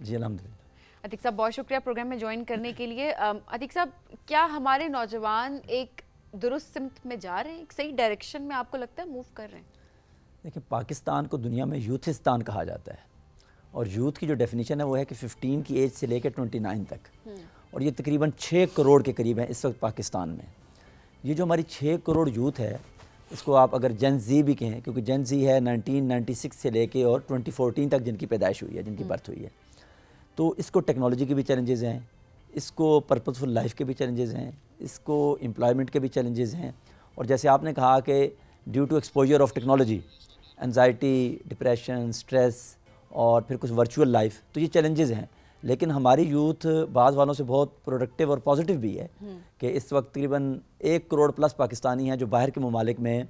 جی الحمدللہ۔ عتیق صاحب بہت شکریہ پروگرام میں جوائن کرنے کے لیے۔ عتیق صاحب، کیا ہمارے نوجوان ایک درست سمت میں جا رہے ہیں، ایک صحیح ڈائریکشن میں آپ کو لگتا ہے موو کر رہے ہیں؟ دیکھیں، پاکستان کو دنیا میں یوتھستان کہا جاتا ہے، اور یوتھ کی جو ڈیفینیشن ہے وہ ہے کہ 15 کی ایج سے لے کے 29 تک، اور یہ تقریباً 6 کروڑ کے قریب ہیں اس وقت پاکستان میں۔ یہ جو ہماری 6 کروڑ یوتھ ہے، اس کو آپ اگر جن زی بھی کہیں، کیونکہ جن زی ہے 1996 سے لے کے اور 2014 تک جن کی پیدائش ہوئی ہے، جن کی برتھ ہوئی ہے، تو اس کو ٹیکنالوجی کے بھی چیلنجز ہیں، اس کو پرپزفل لائف کے بھی چیلنجز ہیں، اس کو امپلائمنٹ کے بھی چیلنجز ہیں، اور جیسے آپ نے کہا کہ due to exposure of technology, anxiety, depression, stress, اور پھر کچھ ورچوئل لائف، تو یہ چیلنجز ہیں۔ لیکن ہماری یوتھ بعض والوں سے بہت پروڈکٹیو اور پازیٹیو بھی ہے کہ اس وقت تقریباً 1 کروڑ پلس پاکستانی ہیں جو باہر کے ممالک میں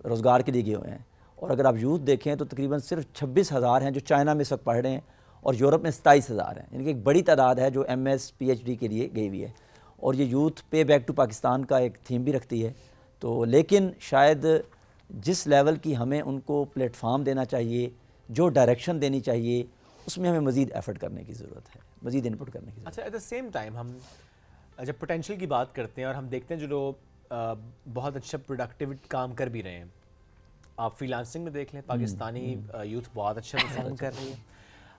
روزگار کے لیے گئے ہوئے ہیں، اور اگر آپ یوتھ دیکھیں تو تقریباً صرف 26,000 ہیں جو چائنا میں اس وقت پڑھ رہے ہیں، اور یورپ میں 27,000 ہیں، یعنی کہ ایک بڑی تعداد ہے جو M S P H D کے لیے گئی ہوئی ہے، اور یہ youth pay back to Pakistan کا ایک تھیم بھی رکھتی ہے۔ تو لیکن شاید جس لیول کی ہمیں ان کو پلیٹ فارم دینا چاہیے، جو ڈائریکشن دینی چاہیے، اس میں ہمیں مزید ایفرٹ کرنے کی ضرورت ہے، مزید انپٹ کرنے کی ضرورت ہے۔ اچھا، ایٹ دا سیم ٹائم ہم جب پوٹینشیل کی بات کرتے ہیں اور ہم دیکھتے ہیں جو لوگ بہت اچھا پروڈکٹیو کام کر بھی رہے ہیں، آپ فری لانسنگ میں دیکھ لیں، پاکستانی یوتھ بہت اچھا پرفارم کر رہی ہے۔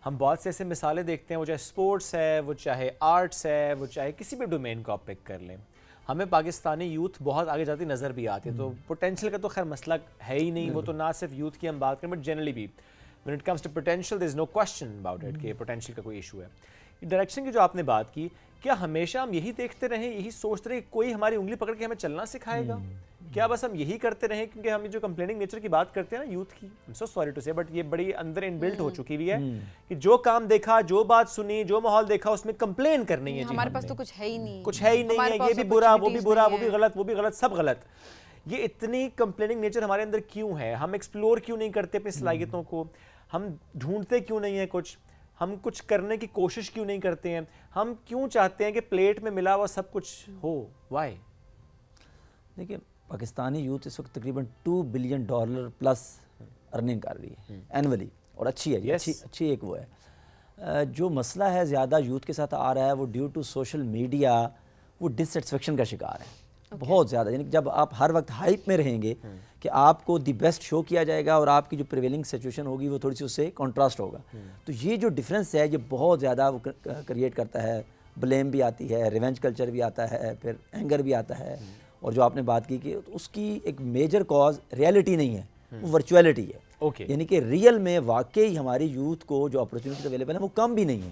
ہم بہت سے ایسے مثالیں دیکھتے ہیں، وہ چاہے اسپورٹس ہے، وہ چاہے آرٹس ہے، وہ چاہے کسی بھی ڈومین کو آپ پک کر لیں، ہمیں پاکستانی یوتھ بہت آگے جاتی نظر بھی آتی ہے۔ تو پوٹینشیل کا تو خیر مسئلہ ہے ہی نہیں، وہ تو نہ صرف یوتھ کی ہم بات کریں بٹ جنرلی بھی when it comes to potential there is no question about it کہ potential کا کوئی ایشو ہے۔ ڈائریکشن کی جو آپ نے بات کی، کیا ہمیشہ ہم یہی دیکھتے رہیں، یہی سوچتے رہیں کہ کوئی ہماری انگلی پکڑ کے ہمیں چلنا سکھائے گا؟ کیا بس ہم یہی کرتے رہیں؟ کیونکہ ہم جو کمپلیننگ نیچر کی بات کرتے ہیں نا یوتھ کی، I'm so sorry to say but یہ بڑی اندر ان بلٹ ہو چکی ہوئی ہے کہ جو کام دیکھا، جو بات سنی، جو ماحول دیکھا، اس میں کمپلین کرنی ہے۔ جی ہمارے پاس تو کچھ ہے ہی نہیں، کچھ ہے ہی نہیں ہے، یہ بھی برا، وہ بھی برا، وہ بھی غلط، وہ بھی غلط، سب غلط۔ یہ اتنی کمپلیننگ نیچر ہمارے اندر کیوں ہے؟ ہم ایکسپلور کیوں نہیں کرتے اپنی صلاحیتوں کو؟ ہم ڈھونڈتے کیوں نہیں ہیں کچھ؟ ہم کچھ کرنے کی کوشش کیوں نہیں کرتے ہیں؟ ہم کیوں چاہتے ہیں کہ پلیٹ میں ملا ہوا سب کچھ ہو؟ وائی؟ دیکھیں، پاکستانی یوتھ اس وقت تقریباً $2 بلین پلس ارننگ کر رہی ہے اینولی، اور اچھی ہے، اچھی ایک وہ ہے۔ جو مسئلہ ہے زیادہ یوتھ کے ساتھ آ رہا ہے وہ ڈیو ٹو سوشل میڈیا، وہ ڈسسیٹسفیکشن کا شکار ہے بہت زیادہ، یعنی کہ جب آپ ہر وقت ہائپ میں رہیں گے کہ آپ کو دی بیسٹ شو کیا جائے گا اور آپ کی جو پریویلنگ سچویشن ہوگی وہ تھوڑی سی اس سے کنٹراسٹ ہوگا، تو یہ جو ڈفرینس ہے یہ بہت زیادہ وہ کریٹ کرتا ہے، بلیم بھی آتی ہے، ریونج کلچر بھی آتا ہے، پھر اینگر بھی آتا ہے، اور جو آپ نے بات کی کہ اس کی ایک میجر کاز ریئلٹی نہیں ہے، وہ ورچویلٹی ہے، یعنی کہ ریئل میں واقعی ہماری یوتھ کو جو اپرچونیٹیز اویلیبل ہیں وہ کم بھی نہیں ہیں۔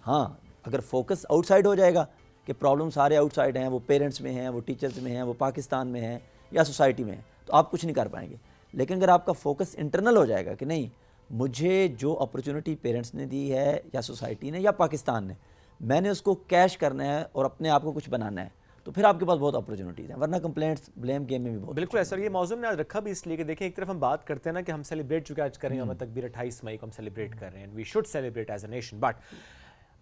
ہاں، اگر فوکس آؤٹ سائڈ ہو جائے گا کہ پرابلم سارے آؤٹ سائڈ ہیں، وہ پیرنٹس میں ہیں، وہ ٹیچرز میں ہیں، وہ پاکستان میں ہیں یا سوسائٹی میں ہیں، تو آپ کچھ نہیں کر پائیں گے۔ لیکن اگر آپ کا فوکس انٹرنل ہو جائے گا کہ نہیں، مجھے جو اپرچونیٹی پیرنٹس نے دی ہے یا سوسائٹی نے یا پاکستان نے، میں نے اس کو کیش کرنا ہے اور اپنے آپ کو کچھ بنانا ہے، تو پھر آپ کے پاس بہت اپرچونیٹیز ہیں، ورنہ کمپلینٹس بلیم گیم میں بھی بہت۔ بالکل ایسا، یہ موضوع میں آج رکھا بھی اس لیے کہ دیکھیں، ایک طرف ہم بات کرتے ہیں نا کہ ہم سیلیبریٹ چکے آج کریں گے، ہم تکبیر 28 مئی کو ہم سیلیبریٹ کر رہے ہیں، we should celebrate as a nation, but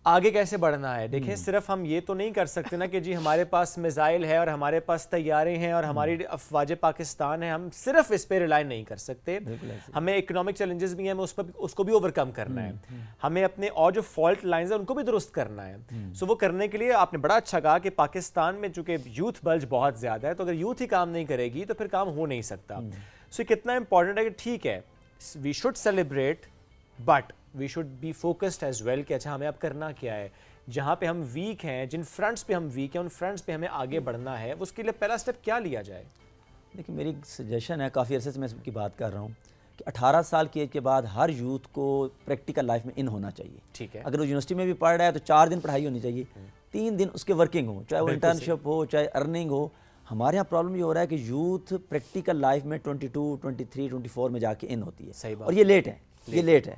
آگے کیسے بڑھنا ہے. دیکھیں صرف ہم یہ تو نہیں کر سکتے نا کہ جی ہمارے پاس میزائل ہے اور ہمارے پاس طیارے ہیں اور ہماری افواج پاکستان ہے, ہم صرف اس پہ ریلائی نہیں کر سکتے. ہمیں اکنامک چیلنجز بھی ہیں, ہمیں اس کو بھی اوور کم کرنا ہے. ہمیں اپنے اور جو فالٹ لائنز ہیں ان کو بھی درست کرنا ہے. سو وہ کرنے کے لیے آپ نے بڑا اچھا کہا کہ پاکستان میں چونکہ یوتھ بلج بہت زیادہ ہے, تو اگر یوتھ ہی کام نہیں کرے گی تو پھر کام ہو نہیں سکتا. سو یہ کتنا امپورٹنٹ ہے کہ ٹھیک ہے we should celebrate but we should be focused as well کہ اچھا ہمیں اب کرنا کیا ہے. جہاں پہ ہم ویک ہیں, جن فرنٹس پہ ہم ویک ہیں, ان فرنٹس پہ ہمیں آگے بڑھنا ہے. اس کے لیے پہلا سٹیپ کیا لیا جائے؟ دیکھیں میری سجیشن ہے, کافی عرصے سے میں اس کی بات کر رہا ہوں کہ 18 سال کی ایج کے بعد ہر یوتھ کو پریکٹیکل لائف میں ان ہونا چاہیے. ٹھیک ہے. اگر وہ یونیورسٹی میں بھی پڑھ رہا ہے تو 4 دن پڑھائی ہونی چاہیے, 3 دن اس کے ورکنگ ہو, چاہے وہ انٹرنشپ ہو چاہے ارننگ ہو. ہمارے یہاں پرابلم یہ ہو رہا ہے کہ یوتھ پریکٹیکل لائف میں 22, 23, 24 میں جا کے ان ہوتی ہے. صحیح بات. اور یہ لیٹ ہے, یہ لیٹ ہے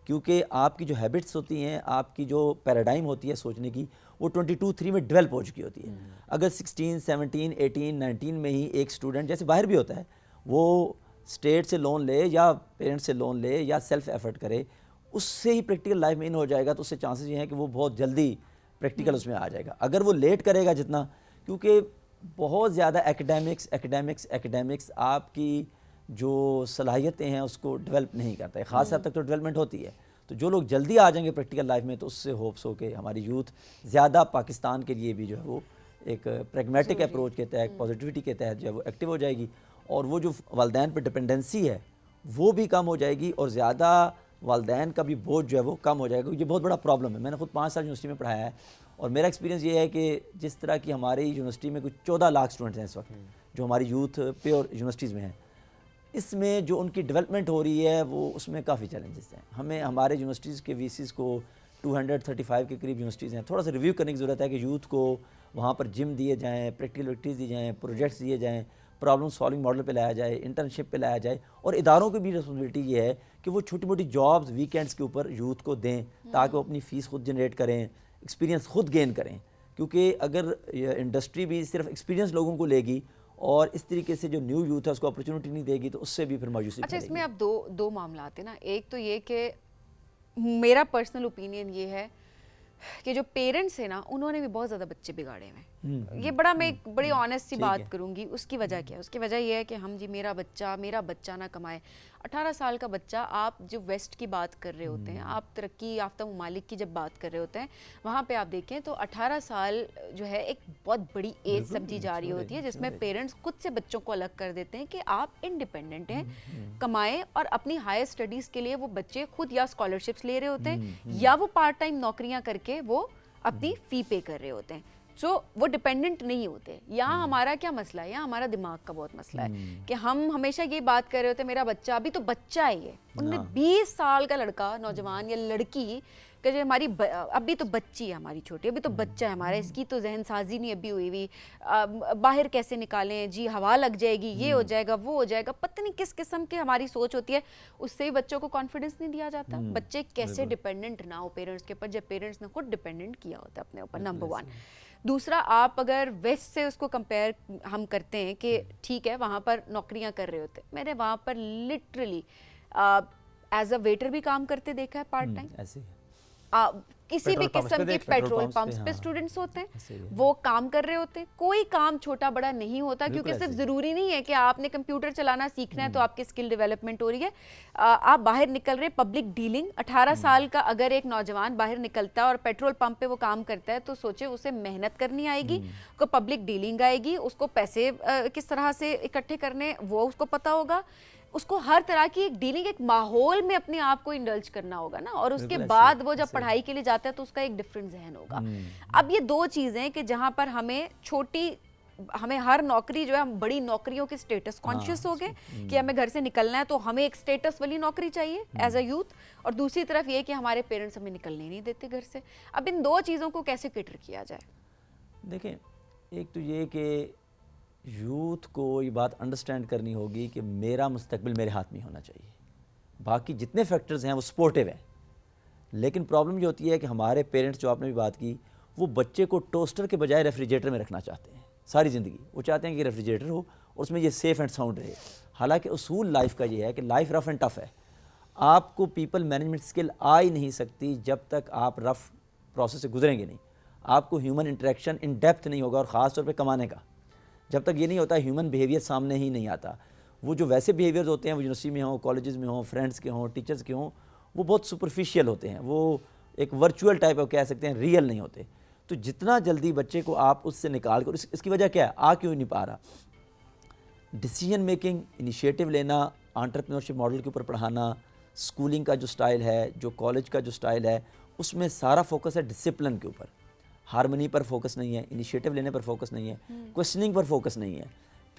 کیونکہ آپ کی جو ہیبٹس ہوتی ہیں, آپ کی جو پیراڈائم ہوتی ہے سوچنے کی, وہ 22, 3 میں ڈیولپ ہو چکی ہوتی ہے. اگر 16, 17, 18, 19 میں ہی ایک اسٹوڈنٹ, جیسے باہر بھی ہوتا ہے, وہ اسٹیٹ سے لون لے یا پیرنٹ سے لون لے یا سیلف ایفرٹ کرے, اس سے ہی پریکٹیکل لائف میں ان ہو جائے گا, تو اس سے چانسز یہ ہیں کہ وہ بہت جلدی پریکٹیکل اس میں آ جائے گا. اگر وہ لیٹ کرے گا جتنا, کیونکہ بہت زیادہ ایکیڈیمکس آپ کی جو صلاحیتیں ہیں اس کو ڈیولپ نہیں کرتا ہے. خاص حد تک تو ڈیولپمنٹ ہوتی ہے. تو جو لوگ جلدی آ جائیں گے پریکٹیکل لائف میں, تو اس سے ہوپس ہو کہ ہماری یوتھ زیادہ پاکستان کے لیے بھی جو ہے وہ ایک پریگمیٹک اپروچ کے تحت, پازیٹیوٹی کے تحت جو ہے وہ ایکٹیو ہو جائے گی, اور وہ جو والدین پہ ڈپینڈنسی ہے وہ بھی کم ہو جائے گی, اور زیادہ والدین کا بھی بوجھ جو ہے وہ کم ہو جائے گا. یہ بہت بڑا پرابلم ہے. میں نے خود 5 سال یونیورسٹی میں پڑھایا ہے, اور میرا ایکسپیرینس یہ ہے کہ جس طرح کی ہماری یونیورسٹی میں کچھ 14 لاکھ اسٹوڈنٹس ہیں اس وقت جو ہماری یوتھ پیور یونیورسٹیز میں ہیں, اس میں جو ان کی ڈیولپمنٹ ہو رہی ہے وہ اس میں کافی چیلنجز ہیں. ہمیں ہمارے یونیورسٹیز کے وی سیز کو 235 کے قریب یونیورسٹیز ہیں, تھوڑا سا ریویو کرنے کی ضرورت ہے کہ یوتھ کو وہاں پر جم دیے جائیں, پریکٹیکل ایکٹیویٹیز دی جائیں, پروجیکٹس دیے جائیں, پرابلم سالونگ ماڈل پہ لایا جائے, انٹرنشپ پہ لایا جائے, اور اداروں کی بھی رسپانسبلٹی یہ ہے کہ وہ چھوٹی موٹی جابز ویکینڈس کے اوپر یوتھ کو دیں تاکہ وہ اپنی فیس خود جنریٹ کریں, ایکسپیرینس خود گین کریں. کیونکہ اگر انڈسٹری بھی صرف ایکسپیرینس لوگوں کو لے گی اور اس طریقے سے جو نیو یوتھ ہے اس کو اپرچونٹی نہیں دے گی, تو اس سے بھی پھر مایوسی. اچھا, اس میں اب دو معاملات ہیں نا. ایک تو یہ کہ میرا پرسنل اوپینین یہ ہے کہ جو پیرنٹس ہیں نا, انہوں نے بھی بہت زیادہ بچے بگاڑے ہوئے ہیں. یہ میں ایک بڑی آنیسٹ سی بات کروں گی. اس کی وجہ کیا ہے؟ اس کی وجہ یہ ہے کہ ہم جی میرا بچہ نہ کمائے. 18 سال کا بچہ, آپ جو ویسٹ کی بات کر رہے ہوتے ہیں, آپ ترقی یافتہ ممالک کی جب بات کر رہے ہوتے ہیں, وہاں پہ آپ دیکھیں تو 18 سال جو ہے ایک بہت بڑی ایج سمجھی جا رہی ہوتی ہے, جس میں پیرنٹس خود سے بچوں کو الگ کر دیتے ہیں کہ آپ انڈیپینڈنٹ ہیں, کمائیں, اور اپنی ہائر اسٹڈیز کے لیے وہ بچے خود یا اسکالرشپس لے رہے ہوتے ہیں یا وہ پارٹ ٹائم نوکریاں کر کے وہ اپنی فی پے کر رہے ہوتے ہیں. سو وہ ڈیپینڈنٹ نہیں ہوتے. یہاں ہمارا کیا مسئلہ ہے؟ یہاں ہمارا دماغ کا بہت مسئلہ ہے کہ ہم ہمیشہ یہ بات کر رہے ہوتے ہیں میرا بچہ, ابھی تو بچہ ہے یہ, ان میں 20 سال کا لڑکا, نوجوان یا لڑکی کہ جو ہماری ابھی تو بچی ہے ہماری چھوٹی, ابھی تو بچہ ہے ہمارا, اس کی تو ذہن سازی نہیں ابھی ہوئی ہوئی, باہر کیسے نکالیں جی, ہوا لگ جائے گی, یہ ہو جائے گا, وہ ہو جائے گا, پتہ نہیں کس قسم کی ہماری سوچ ہوتی ہے. اس سے ہی بچوں کو کانفیڈنس نہیں دیا جاتا. بچے کیسے ڈیپینڈنٹ نہ ہو پیرنٹس کے اوپر جب پیرنٹس نے خود ڈیپینڈنٹ کیا ہوتا ہے اپنے اوپر, نمبر 1. دوسرا, آپ اگر ویسٹ سے اس کو کمپیئر ہم کرتے ہیں کہ ٹھیک ہے وہاں پر نوکریاں کر رہے ہوتے, میں نے وہاں پر لٹرلی ایز اے ویٹر بھی کام کرتے دیکھا ہے پارٹ ٹائم. کسی بھی قسم کے پیٹرول پمپس پہ اسٹوڈنٹس ہوتے ہیں, وہ کام کر رہے ہوتے ہیں. کوئی کام چھوٹا بڑا نہیں ہوتا, کیونکہ صرف ضروری نہیں ہے کہ آپ نے کمپیوٹر چلانا سیکھنا ہے تو آپ کی اسکل ڈیولپمنٹ ہو رہی ہے. آپ باہر نکل رہے, پبلک ڈیلنگ, 18 سال کا اگر ایک نوجوان باہر نکلتا ہے اور پیٹرول پمپ پہ وہ کام کرتا ہے, تو سوچے اسے محنت کرنی آئے گی, اس کو پبلک ڈیلنگ آئے گی, اس کو پیسے کس طرح سے اکٹھے کرنے وہ اس کو پتہ ہوگا, اس کو ہر طرح کی ایک ڈیلنگ, ایک ماحول میں اپنے آپ کو انڈلج کرنا ہوگا نا. اور اس کے بعد وہ جب پڑھائی کے لیے جاتا ہے تو اس کا ایک ڈفرینٹ ذہن ہوگا. اب یہ 2 چیزیں کہ جہاں پر ہمیں ہر نوکری جو ہے, ہم بڑی نوکریوں کے اسٹیٹس کانشیس ہو گئے کہ ہمیں گھر سے نکلنا ہے تو ہمیں ایک اسٹیٹس والی نوکری چاہیے ایز اے یوتھ, اور دوسری طرف یہ کہ ہمارے پیرنٹس ہمیں نکلنے نہیں دیتے گھر سے. اب ان 2 چیزوں کو کیسے کیٹر کیا جائے؟ دیکھیں, ایک تو یہ کہ یوتھ کو یہ بات انڈرسٹینڈ کرنی ہوگی کہ میرا مستقبل میرے ہاتھ میں ہونا چاہیے. باقی جتنے فیکٹرز ہیں وہ سپورٹیو ہیں, لیکن پرابلم یہ ہوتی ہے کہ ہمارے پیرنٹس, جو آپ نے بھی بات کی, وہ بچے کو ٹوسٹر کے بجائے ریفریجریٹر میں رکھنا چاہتے ہیں ساری زندگی. وہ چاہتے ہیں کہ ریفریجریٹر ہو اور اس میں یہ سیف اینڈ ساؤنڈ رہے. حالانکہ اصول لائف کا یہ ہے کہ لائف رف اینڈ ٹف ہے. آپ کو پیپل مینجمنٹ اسکل آ ہی نہیں سکتی جب تک آپ رف پروسیس سے گزریں گے نہیں. آپ کو ہیومن انٹریکشن ان ڈیپتھ نہیں ہوگا, اور خاص طور پہ کمانے کا. جب تک یہ نہیں ہوتا ہیومن بیہیویئر سامنے ہی نہیں آتا. وہ جو ویسے بیہیویئرز ہوتے ہیں وہ یونیورسٹی میں ہوں, کالجز میں ہوں, فرینڈس کے ہوں, ٹیچرز کے ہوں, وہ بہت سپرفیشیل ہوتے ہیں, وہ ایک ورچوئل ٹائپ آف کہہ سکتے ہیں, ریئل نہیں ہوتے. تو جتنا جلدی بچے کو آپ اس سے نکال کر, اس کی وجہ کیا ہے, کیوں نہیں پا رہا, ڈیسیجن میکنگ, انیشیٹو لینا, انٹرپرینورشپ ماڈل کے اوپر پڑھانا, اسکولنگ کا جو سٹائل ہے, جو کالج کا جو سٹائل ہے, اس میں سارا فوکس ہے ڈسپلن کے اوپر. ہارمنی پر فوکس نہیں ہے, انیشیٹو لینے پر فوکس نہیں ہے, کوشچننگ پر فوکس نہیں ہے,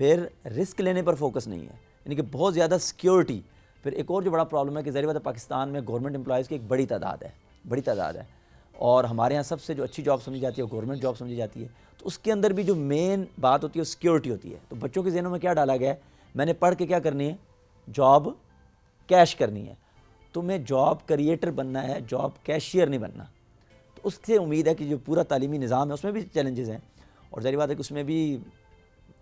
پھر رسک لینے پر فوکس نہیں ہے, یعنی کہ بہت زیادہ سیکیورٹی. پھر ایک اور جو بڑا پرابلم ہے کہ ظاہر بات ہے پاکستان میں گورنمنٹ امپلائیز کی ایک بڑی تعداد ہے, اور ہمارے یہاں سب سے جو اچھی جاب سمجھی جاتی ہے وہ گورنمنٹ جاب سمجھی جاتی ہے. تو اس کے اندر بھی جو مین بات ہوتی ہے وہ سیکیورٹی ہوتی ہے. تو بچوں کے ذہنوں میں کیا ڈالا گیا ہے, میں نے پڑھ کے کیا کرنی ہے, جاب کیش کرنی ہے. تو میں جاب کریٹر بننا ہے, جاب کیشیئر نہیں بننا. تو اس سے امید ہے کہ جو پورا تعلیمی نظام ہے اس میں بھی چیلنجز ہیں, اور ظاہر بات ہے کہ اس میں بھی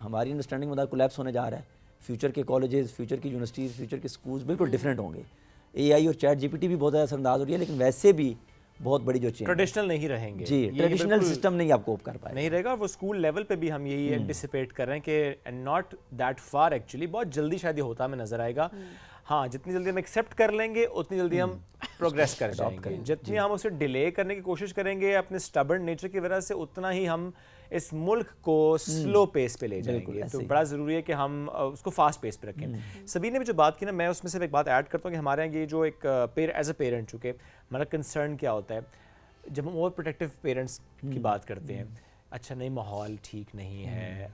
ہماری انڈرسٹینڈنگ مطابق کولیپس ہونے جا رہا ہے. فیوچر کے کالجز, فیوچر کی یونیورسٹیز, فیوچر کے سکولز بالکل ڈفرینٹ ہوں گے. اے آئی اور چیٹ جی پی ٹی بھی بہت زیادہ اثر انداز ہو رہی ہے, لیکن ویسے بھی بہت بڑی جو چینج ٹریڈیشنل نہیں رہیں گے. جی, ٹریڈیشنل سسٹم نہیں آپ کوپ کر پائے, نہیں رہے گا. وہ اسکول لیول پہ بھی ہم یہی اینٹیسپیٹ کر رہے ہیں کہ ناٹ دیٹ فار ایکچولی, بہت جلدی شاید یہ ہوتا ہمیں نظر آئے گا. ہاں, جتنی جلدی ہم ایکسیپٹ کر لیں گے اتنی جلدی ہم پروگریس کر جائیں گے. جتنی ہم اسے ڈیلے کرنے کی کوشش کریں گے اپنے اسٹبرن نیچر کی وجہ سے, اتنا ہی ہم اس ملک کو سلو پیس پہ لے جائیں گے. تو بڑا ضروری ہے کہ ہم اس کو فاسٹ پیس پہ رکھیں. سبھی نے بھی جو بات کی نا, میں اس میں سے ایک بات ایڈ کرتا ہوں کہ ہمارے یہاں یہ جو ایک ایز اے پیرنٹ, چونکہ ہمارا کنسرن کیا ہوتا ہے جب ہم اوور پروٹیکٹیو پیرنٹس کی بات کرتے ہیں, اچھا نہیں ماحول ٹھیک نہیں ہے,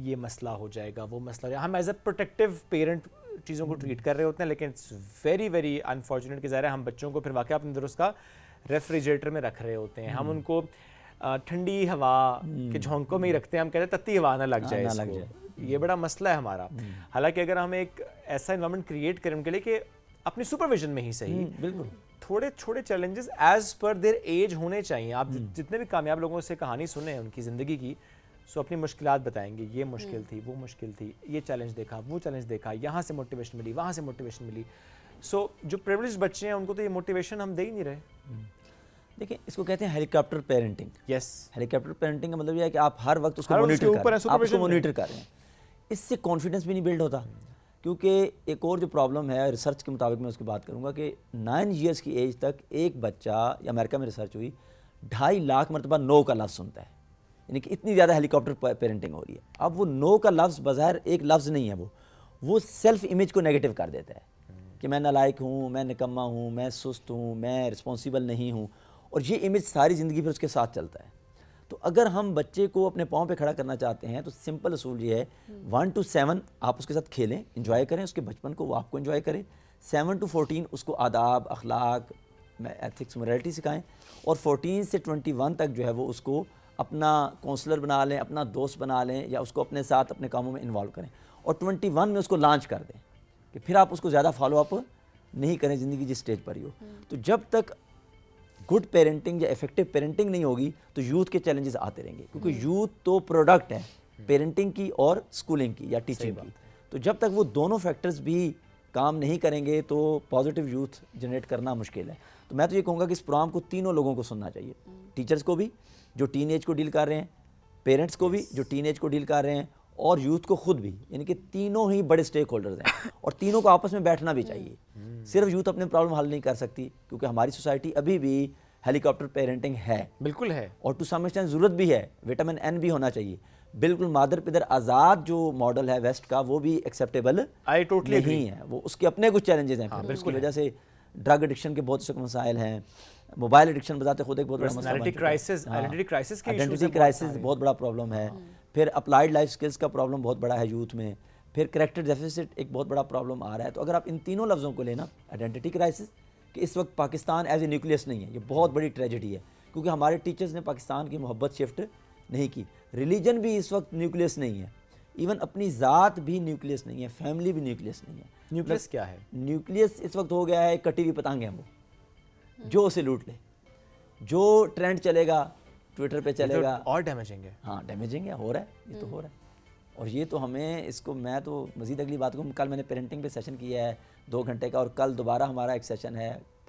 یہ مسئلہ ہو جائے گا, وہ مسئلہ ہو جائے گا, ہم ایز اے پروٹیکٹیو پیرنٹ چیزوں کو ٹریٹ کر رہے ہوتے ہیں. لیکن اٹس ویری ویری انفارچونیٹ کہ ظاہر ہے ہم بچوں کو پھر واقعہ اپنے درست کا ریفریجریٹر میں رکھ رہے ہوتے ہیں. ہم ان کو ٹھنڈی ہوا کے جھونکوں میں ہی رکھتے ہیں, ہم کہتے ہیں تتی ہوا نہ لگ جائے اس کو. یہ بڑا مسئلہ ہے ہمارا. حالانکہ اگر ہم ایک ایسا انوائرمنٹ کریٹ کریں ان کے لیے کہ اپنی سپرویژن میں ہی صحیح, بالکل تھوڑے چھوٹے چیلنجز ایز پر دیر ایج ہونے چاہیے. آپ جتنے بھی کامیاب لوگوں سے کہانی سنیں ان کی زندگی کی, سو اپنی مشکلات بتائیں گے, یہ مشکل تھی, وہ مشکل تھی, یہ چیلنج دیکھا, وہ چیلنج دیکھا, یہاں سے موٹیویشن ملی, وہاں سے موٹیویشن ملی. سو جو پریولیج بچے ہیں ان کو تو یہ موٹیویشن ہم دے ہی نہیں رہے. دیکھیں اس کو کہتے ہیں ہیلی کاپٹر پیرنٹنگ. یس, ہیلی کاپٹر پیرنٹنگ کا مطلب یہ ہے کہ آپ ہر وقت اس کو مانیٹر کر رہے ہیں. اس سے کانفیڈنس بھی نہیں بلڈ ہوتا. کیونکہ ایک اور جو پرابلم ہے ریسرچ کے مطابق میں اس کی بات کروں گا کہ 9 ایئرس کی ایج تک ایک بچہ, یا امریکہ میں ریسرچ ہوئی, 2.5 لاکھ مرتبہ نو کا لفظ سنتا ہے. یعنی کہ اتنی زیادہ ہیلی کاپٹر پیرنٹنگ ہو رہی ہے. اب وہ نو کا لفظ بظاہر ایک لفظ نہیں ہے, وہ سیلف امیج کو نیگیٹو کر دیتا ہے کہ میں نالائق ہوں, میں نکما ہوں, میں سست ہوں, میں رسپانسیبل نہیں ہوں, اور یہ امیج ساری زندگی پھر اس کے ساتھ چلتا ہے. تو اگر ہم بچے کو اپنے پاؤں پہ کھڑا کرنا چاہتے ہیں تو سمپل اصول یہ ہے 1 to 7 آپ اس کے ساتھ کھیلیں, انجوائے کریں اس کے بچپن کو, وہ آپ کو انجوائے کریں. 7 to 14 اس کو آداب, اخلاق, ایتھکس, موریلٹی سکھائیں, اور 14 سے 21 تک جو ہے وہ اس کو اپنا کونسلر بنا لیں, اپنا دوست بنا لیں, یا اس کو اپنے ساتھ اپنے کاموں میں انوالو کریں, اور 21 میں اس کو لانچ کر دیں کہ پھر آپ اس کو زیادہ فالو اپ نہیں کریں زندگی جس اسٹیج پر ہی ہو. تو جب تک گڈ پیرنٹنگ یا افیکٹو پیرنٹنگ نہیں ہوگی تو یوتھ کے چیلنجز آتے رہیں گے, کیونکہ یوتھ تو پروڈکٹ ہے پیرنٹنگ کی اور اسکولنگ کی یا ٹیچنگ کی. تو جب تک وہ دونوں فیکٹرز بھی کام نہیں کریں گے تو پازیٹیو یوتھ جنریٹ کرنا مشکل ہے. تو میں تو یہ کہوں گا کہ اس پروگرام کو تینوں لوگوں کو سننا چاہیے, ٹیچرز کو بھی جو ٹین ایج کو ڈیل کر رہے ہیں, پیرنٹس کو بھی جو ٹین ایج کو ڈیل کر رہے ہیں, اور یوتھ کو خود بھی. یعنی کہ تینوں ہی بڑے اسٹیک ہولڈرز ہیں, اور تینوں کو آپس میں بیٹھنا بھی چاہیے. صرف یوتھ اپنے پرابلم حل نہیں کر سکتی, کیونکہ ہماری سوسائٹی ابھی بھی ہیلی کاپٹر پیرنٹنگ ہے, بالکل ہے, اور ٹو سم ایکسٹینٹ ضرورت بھی ہے, وٹامن این بھی ہونا چاہیے. بالکل مادر پدر آزاد جو ماڈل ہے ویسٹ کا وہ بھی ایکسیپٹیبل نہیں ہے, وہ اس کے اپنے کچھ چیلنجز ہیں. اس کی وجہ سے ڈرگ ایڈکشن کے بہت سے مسائل ہیں, موبائل ایڈکشن بذات خود ایک بہت بڑا مسئلہ ہے, آئیڈینٹی کرائسس بہت بڑا پرابلم ہے, پھر اپلائیڈ لائف سکلز کا پرابلم بہت بڑا ہے یوتھ میں, پھر کریکٹر ڈیفیسٹ ایک بہت بڑا پرابلم آ رہا ہے. تو اگر آپ ان تینوں لفظوں کو لینا, آئیڈینٹی کرائسس کہ اس وقت پاکستان ایز اے نیوکلیس نہیں ہے, یہ بہت بڑی ٹریجڈی ہے, کیونکہ ہمارے ٹیچرز نے پاکستان کی محبت شفٹ نہیں کی. ریلیجن بھی اس وقت نیوکلیس نہیں ہے, ایون اپنی ذات بھی نیوکلیس نہیں ہے, فیملی بھی نیوکلیس نہیں ہے. نیوکلیس کیا ہے؟ نیوکلیس اس وقت ہو گیا ہے کٹی ہوئی پتنگ ہے, وہ جو اسے لوٹ لے, جو ٹرینڈ چلے گا ٹویٹر پہ چلے گا, اور ڈیمیجنگ ہے. ہاں ڈیمیجنگ ہے, ہو رہا ہے, یہ تو ہو رہا ہے. اور یہ تو ہمیں اس کو, میں تو مزید اگلی بات کو, کل میں نے پیرنٹنگ پہ سیشن کیا ہے 2 گھنٹے کا, اور کل دوبارہ ہمارا ایک سیشن ہے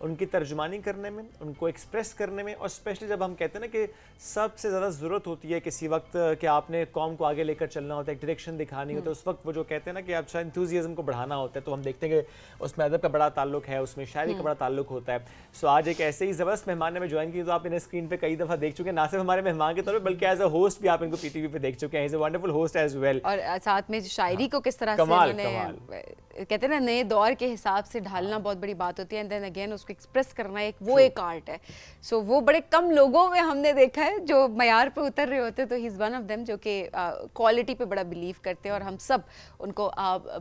ان کی ترجمانی کرنے میں, ان کو ایکسپریس کرنے میں, اور اسپیشلی جب ہم کہتے ہیں نا کہ سب سے زیادہ ضرورت ہوتی ہے کسی وقت کہ آپ نے قوم کو آگے لے کر چلنا ہوتا ہے, ایک ڈائریکشن دکھانی ہوتی ہے, اس وقت وہ جو کہتے ہیں نا کہ اچھا انتھوزیازم کو بڑھانا ہوتا ہے, تو ہم دیکھتے ہیں کہ اس میں ادب کا بڑا تعلق ہے, اس میں شاعری کا بڑا تعلق ہوتا ہے. سو آج ایک ایسے ہی زبردست مہمان نے میں جوائن کی, تو آپ انہیں اسکرین پہ کئی دفعہ دیکھ چکے ہیں, نہ صرف ہمارے مہمان کے طور پہ بلکہ ایز اے ہوسٹ بھی آپ ان کو پی ٹی وی پہ دیکھ چکے ہیں. Is a wonderful host as well, اور ساتھ میں شاعری کو کس طرح سے انہوں نے کہتے ہیں نا نئے دور کے حساب سے ڈھالنا بہت بڑی بات ہوتی ہے, اینڈ دین اگین اس کو ایکسپریس کرنا ایک آرٹ ہے. سو وہ بڑے کم لوگوں میں ہم نے دیکھا ہے جو معیار پہ اتر رہے ہوتے, تو ہی از ون آف دیم جو کہ کوالٹی پہ بڑا بلیو کرتے ہیں, اور ہم سب ان کو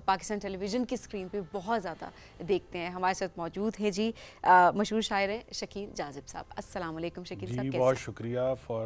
پاکستان ٹیلی ویژن کی اسکرین پہ بہت زیادہ دیکھتے ہیں. ہمارے ساتھ موجود ہیں جی مشہور شاعر ہیں شکیل جاذب صاحب. السلام علیکم شکیل صاحب. جی بہت شکریہ فار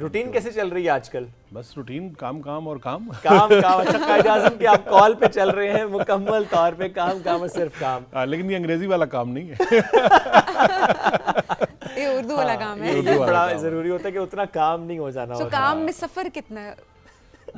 روٹین کیسے چل رہی ہے آج کل؟ بس روٹین, کام اور کام. اچھا قائد اعظم کہ آپ کال پہ چل رہے ہیں مکمل طور پہ, کام اور صرف کام. لیکن یہ انگریزی والا کام نہیں ہے, یہ اردو والا کام ہے. یہ بڑا ضروری ہوتا ہے کہ اتنا کام نہیں ہو جانا تو ہوتا. کام میں سفر کتنا ہے؟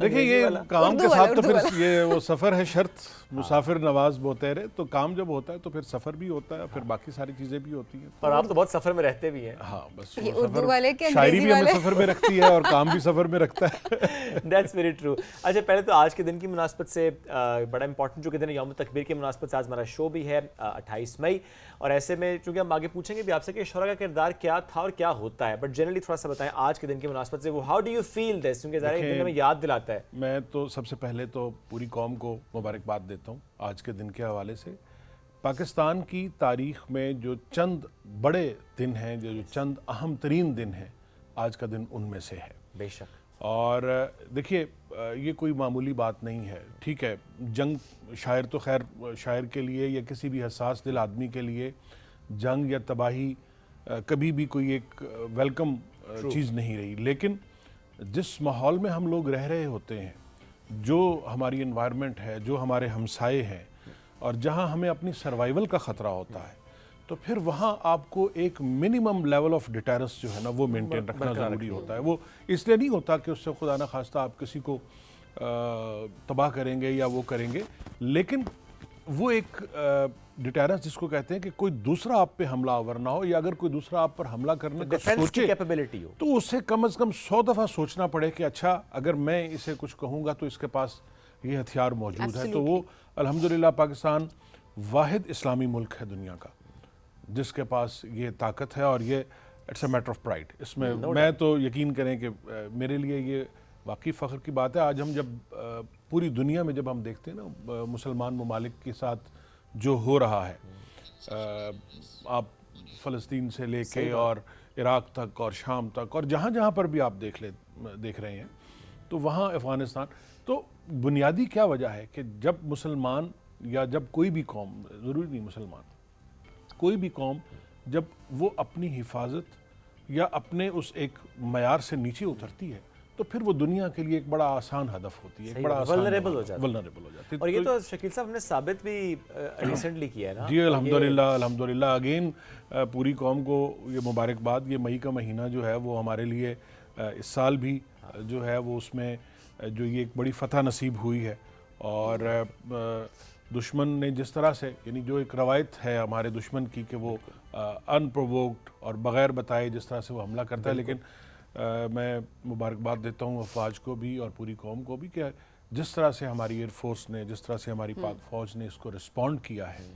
دیکھیں یہ کام کے ساتھ تو پھر یہ وہ سفر ہے شرط, مسافر نواز بوتیرے, تو کام جب ہوتا ہے تو پھر سفر بھی ہوتا ہے, پھر باقی ساری چیزیں بھی ہوتی ہیں. اور آپ تو بہت سفر میں رہتے بھی ہیں. ہاں بس اردو والے کے شاعری بھی ہمیں سفر میں رکھتی ہے اور کام بھی سفر میں رکھتا ہے. That's very true. اچھا پہلے تو آج کے دن کی مناسبت سے بڑا امپورٹنٹ جو کہ دن یوم تکبیر کی مناسبت سے آج ہمارا شو بھی ہے 28 مئی, اور ایسے میں چونکہ ہم آگے پوچھیں گے بھی آپ سے کہ شعراء کا کردار کیا تھا اور کیا ہوتا ہے, بٹ جنرلی تھوڑا سا بتائیں آج کے دن کی مناسبت سے وہ ہاؤ ڈو یو فیل دس, کیونکہ ظاہر ہے دن ہمیں یاد دلاتا ہے. میں تو سب سے پہلے تو پوری قوم کو مبارکباد دیتا ہوں آج کے دن کے حوالے سے. پاکستان کی تاریخ میں جو چند بڑے دن ہیں, جو چند اہم ترین دن ہیں, آج کا دن ان میں سے ہے. بے شک. اور دیکھیے یہ کوئی معمولی بات نہیں ہے. ٹھیک ہے, جنگ شاعر تو خیر شاعر کے لیے یا کسی بھی حساس دل آدمی کے لیے جنگ یا تباہی کبھی بھی کوئی ایک ویلکم چیز نہیں رہی, لیکن جس ماحول میں ہم لوگ رہ رہے ہوتے ہیں, جو ہماری انوائرمنٹ ہے, جو ہمارے ہمسائے ہیں, اور جہاں ہمیں اپنی سروائیول کا خطرہ ہوتا ہے, تو پھر وہاں آپ کو ایک منیمم لیول آف ڈیٹرنس جو ہے نا وہ مینٹین رکھنا ضروری ہوتا ہے. وہ اس لیے نہیں ہوتا کہ اس سے خدا نخواستہ آپ کسی کو تباہ کریں گے یا وہ کریں گے, لیکن وہ ایک ڈیٹرنس جس کو کہتے ہیں کہ کوئی دوسرا آپ پہ حملہ آور نہ ہو, یا اگر کوئی دوسرا آپ پر حملہ کرنے کا سوچے تو اس سے کم از کم 100 دفعہ سوچنا پڑے کہ اچھا اگر میں اسے کچھ کہوں گا تو اس کے پاس یہ ہتھیار موجود ہے. تو وہ الحمدللہ پاکستان واحد اسلامی ملک ہے دنیا کا جس کے پاس یہ طاقت ہے, اور یہ it's a matter of pride. اس میں میں تو یقین کریں کہ میرے لیے یہ واقعی فخر کی بات ہے. آج ہم جب پوری دنیا میں جب ہم دیکھتے ہیں نا مسلمان ممالک کے ساتھ جو ہو رہا ہے, آپ فلسطین سے لے کے اور عراق تک اور شام تک اور جہاں جہاں پر بھی آپ دیکھ رہے ہیں, تو وہاں افغانستان, تو بنیادی کیا وجہ ہے کہ جب مسلمان یا جب کوئی بھی قوم, ضروری نہیں مسلمان, کوئی بھی قوم جب وہ اپنی حفاظت یا اپنے اس ایک معیار سے نیچے اترتی ہے تو پھر وہ دنیا کے لیے ایک بڑا آسان ہدف ہوتی ہے, ایک بڑا ولنریبل ہو جاتی ہے. اور یہ تو شکیل صاحب نے ثابت بھی ریسنٹلی کیا ہے نا. جی الحمدللہ اگین پوری قوم کو یہ مبارکباد. یہ مئی کا مہینہ جو ہے وہ ہمارے لیے اس سال بھی جو ہے وہ اس میں جو یہ ایک بڑی فتح نصیب ہوئی ہے, اور دشمن نے جس طرح سے, یعنی جو ایک روایت ہے ہمارے دشمن کی کہ وہ ان پرووکڈ اور بغیر بتائے جس طرح سے وہ حملہ کرتا ہے, لیکن میں مبارکباد دیتا ہوں افواج کو بھی اور پوری قوم کو بھی کہ جس طرح سے ہماری ایئر فورس نے, جس طرح سے ہماری پاک فوج نے اس کو رسپونڈ کیا ہے,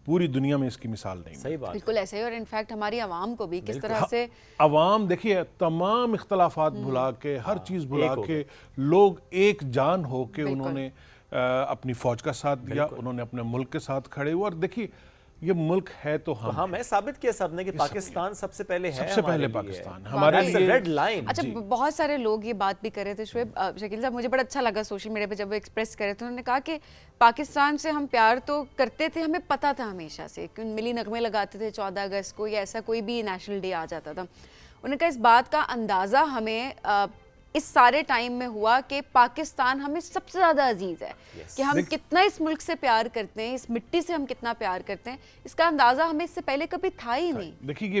پوری دنیا میں اس کی مثال نہیں. صحیح بات, بالکل ایسے ہی. اور انفیکٹ ہماری عوام کو بھی کس طرح سے عوام دیکھیے تمام اختلافات بھلا کے, ہر چیز بھلا کے, لوگ ایک جان ہو کے انہوں نے اپنی فوج کا ساتھ دیا, انہوں نے اپنے ملک کے ساتھ کھڑے ہوئے. اور دیکھیے یہ ملک ہے تو ہم ہے, ثابت کیا سب نے کہ پاکستان سب سے پہلے ہے, سب سے پہلے پاکستان ہمارے لیے ریڈ لائن. اچھا بہت سارے لوگ یہ بات بھی کر رہے تھے شعیب, شکیل صاحب مجھے بڑا اچھا لگا سوشل میڈیا پہ جب وہ ایکسپریس کر رہے تھے, انہوں نے کہا کہ پاکستان سے ہم پیار تو کرتے تھے, ہمیں پتہ تھا ہمیشہ سے, ملی نغمے لگاتے تھے 14 اگست کو یا ایسا کوئی بھی نیشنل ڈے آ جاتا تھا. انہوں نے کہا اس بات کا اندازہ ہمیں اس سارے ٹائم میں ہوا کہ پاکستان ہمیں سب سے زیادہ عزیز ہے, کہ ہم کتنا اس ملک سے پیار کرتے ہیں, اس مٹی سے ہم کتنا پیار کرتے ہیں, اس کا اندازہ ہمیں اس سے پہلے کبھی تھا ہی نہیں. دیکھیے یہ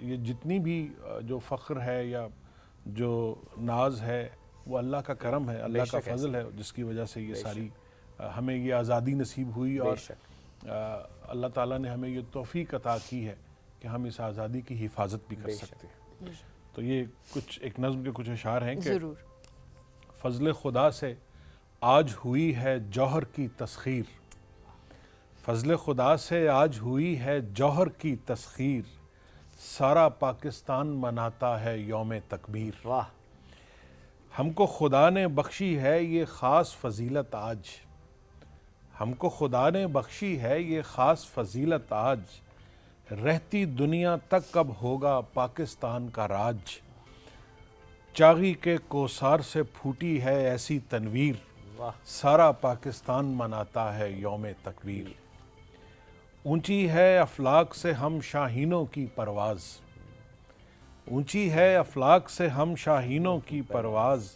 یہ جتنی بھی جو فخر ہے یا جو ناز ہے وہ اللہ کا کرم ہے, اللہ کا فضل ہے, جس کی وجہ سے یہ ساری ہمیں یہ آزادی نصیب ہوئی, اور اللہ تعالیٰ نے ہمیں یہ توفیق عطا کی ہے کہ ہم اس آزادی کی حفاظت بھی کر سکتے ہیں. تو یہ کچھ ایک نظم کے کچھ اشعار ہیں کہ ضرور. فضل خدا سے آج ہوئی ہے جوہر کی تسخیر, فضل خدا سے آج ہوئی ہے جوہر کی تسخیر, سارا پاکستان مناتا ہے یوم تکبیر. واہ. ہم کو خدا نے بخشی ہے یہ خاص فضیلت آج, ہم کو خدا نے بخشی ہے یہ خاص فضیلت آج, رہتی دنیا تک کب ہوگا پاکستان کا راج, چاغی کے کوثار سے پھوٹی ہے ایسی تنویر, سارا پاکستان مناتا ہے یوم تکبیر. اونچی ہے افلاک سے ہم شاہینوں کی پرواز, اونچی ہے افلاک سے ہم شاہینوں کی پرواز,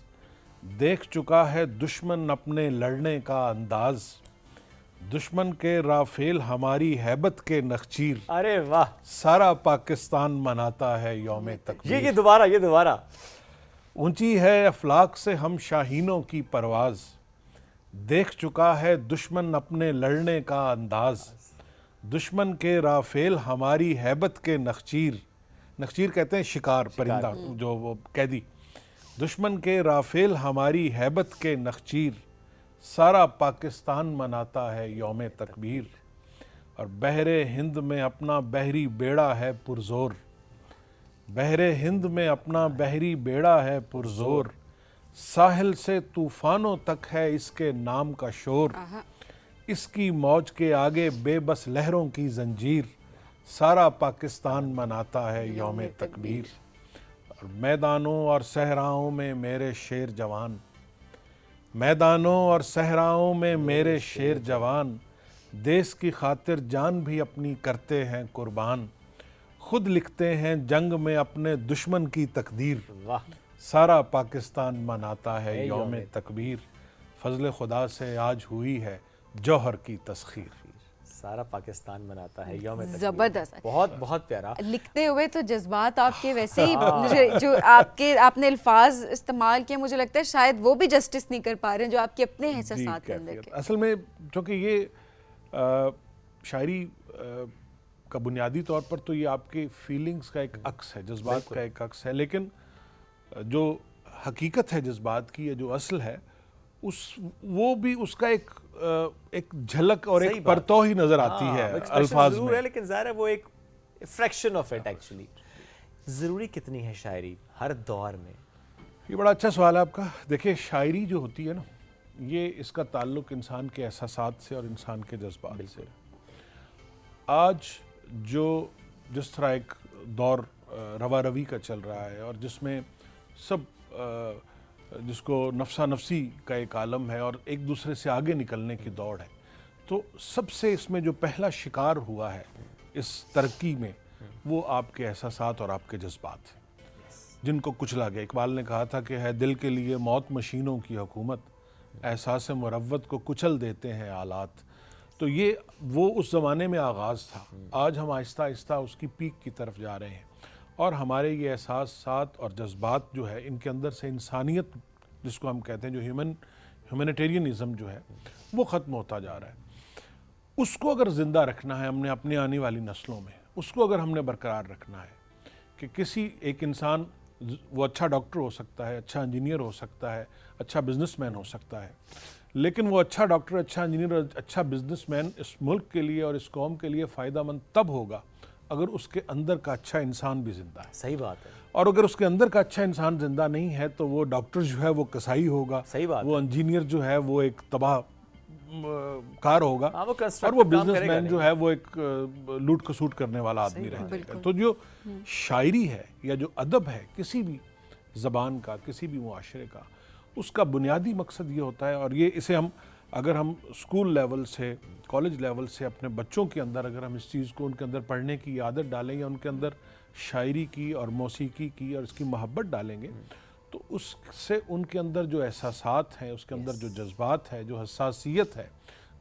دیکھ چکا ہے دشمن اپنے لڑنے کا انداز, دشمن کے رافیل ہماری ہیبت کے نخچیر, ارے واہ, سارا پاکستان مناتا ہے یوم تکبیر. یہ دوبارہ اونچی ہے افلاک سے ہم شاہینوں کی پرواز, دیکھ چکا ہے دشمن اپنے لڑنے کا انداز, دشمن کے رافیل ہماری ہیبت کے نخچیر, نخچیر کہتے ہیں شکار پرندہ جو وہ قیدی, دشمن کے رافیل ہماری ہیبت کے نخچیر, سارا پاکستان مناتا ہے یوم تکبیر. اور بحر ہند میں اپنا بحری بیڑا ہے پرزور, بحر ہند میں اپنا بحری بیڑا ہے پرزور, ساحل سے طوفانوں تک ہے اس کے نام کا شور, اس کی موج کے آگے بے بس لہروں کی زنجیر, سارا پاکستان مناتا ہے یوم تکبیر. اور میدانوں اور صحراؤں میں میرے شیر جوان, میدانوں اور صحراؤں میں میرے شیر جوان, دیس کی خاطر جان بھی اپنی کرتے ہیں قربان, خود لکھتے ہیں جنگ میں اپنے دشمن کی تقدیر, سارا پاکستان مناتا ہے یوم تکبیر. فضل خدا سے آج ہوئی ہے جوہر کی تسخیر, سارا پاکستان مناتا ہے یوم تکبیر. زبردست. بہت پیارا. لکھتے ہوئے تو جذبات آپ کے ویسے ہی مجھے جو آپ نے الفاظ استعمال کیے, مجھے لگتا ہے شاید وہ بھی جسٹس نہیں کر پا رہے ہیں جو آپ کے اپنے احساسات کے اندر کے. اصل میں چونکہ یہ شاعری کا بنیادی طور پر تو یہ آپ کے فیلنگز کا ایک عکس ہے, جذبات کا ایک عکس ہے, لیکن جو حقیقت ہے جذبات کی یا جو اصل ہے وہ بھی اس کا ایک جھلک اور ایک پرتو ہی نظر آتی ہے الفاظ میں, لیکن ظاہر ہے وہ ایک فریکشن آف اٹ. ایکچولی ضروری کتنی ہے شاعری ہر دور میں؟ یہ بڑا اچھا سوال ہے آپ کا. دیکھیں شاعری جو ہوتی ہے نا, یہ اس کا تعلق انسان کے احساسات سے اور انسان کے جذبات سے. آج جس طرح ایک دور روا روی کا چل رہا ہے اور جس میں سب جس کو نفسا نفسی کا ایک عالم ہے اور ایک دوسرے سے آگے نکلنے کی دوڑ ہے, تو سب سے اس میں جو پہلا شکار ہوا ہے اس ترقی میں وہ آپ کے احساسات اور آپ کے جذبات ہیں, جن کو کچلا گیا. اقبال نے کہا تھا کہ ہے دل کے لیے موت مشینوں کی حکومت, احساس مروت کو کچل دیتے ہیں آلات. تو یہ وہ اس زمانے میں آغاز تھا. آج ہم آہستہ آہستہ اس کی پیک کی طرف جا رہے ہیں, اور ہمارے یہ احساسات اور جذبات جو ہے ان کے اندر سے انسانیت جس کو ہم کہتے ہیں, جو ہیومینیٹیرینزم جو ہے وہ ختم ہوتا جا رہا ہے. اس کو اگر زندہ رکھنا ہے ہم نے اپنے آنے والی نسلوں میں, اس کو اگر ہم نے برقرار رکھنا ہے کہ کسی ایک انسان وہ اچھا ڈاکٹر ہو سکتا ہے, اچھا انجینئر ہو سکتا ہے, اچھا بزنس مین ہو سکتا ہے, لیکن وہ اچھا ڈاکٹر, اچھا انجینئر اور اچھا بزنس مین اس ملک کے لیے اور اس قوم کے لیے فائدہ مند تب ہوگا اگر اس کے اندر کا اچھا انسان بھی زندہ ہے. صحیح بات ہے. اور اگر اس کے اندر کا اچھا انسان زندہ نہیں ہے تو وہ ڈاکٹر جو ہے وہ کسائی ہوگا, صحیح بات, وہ انجینئر جو ہے وہ ایک تباہ کار ہوگا, اور وہ بزنس مین جو ہے وہ ایک لوٹ کسوٹ کرنے والا آدمی رہ جائے گا. تو جو شاعری ہے یا جو ادب ہے کسی بھی زبان کا, کسی بھی معاشرے کا, اس کا بنیادی مقصد یہ ہوتا ہے, اور یہ اسے ہم اگر ہم اسکول لیول سے, کالج لیول سے اپنے بچوں کے اندر اگر ہم اس چیز کو ان کے اندر پڑھنے کی عادت ڈالیں یا ان کے اندر شاعری کی اور موسیقی کی اور اس کی محبت ڈالیں گے, تو اس سے ان کے اندر جو احساسات ہیں, اس کے اندر جو جذبات ہے, جو حساسیت ہے,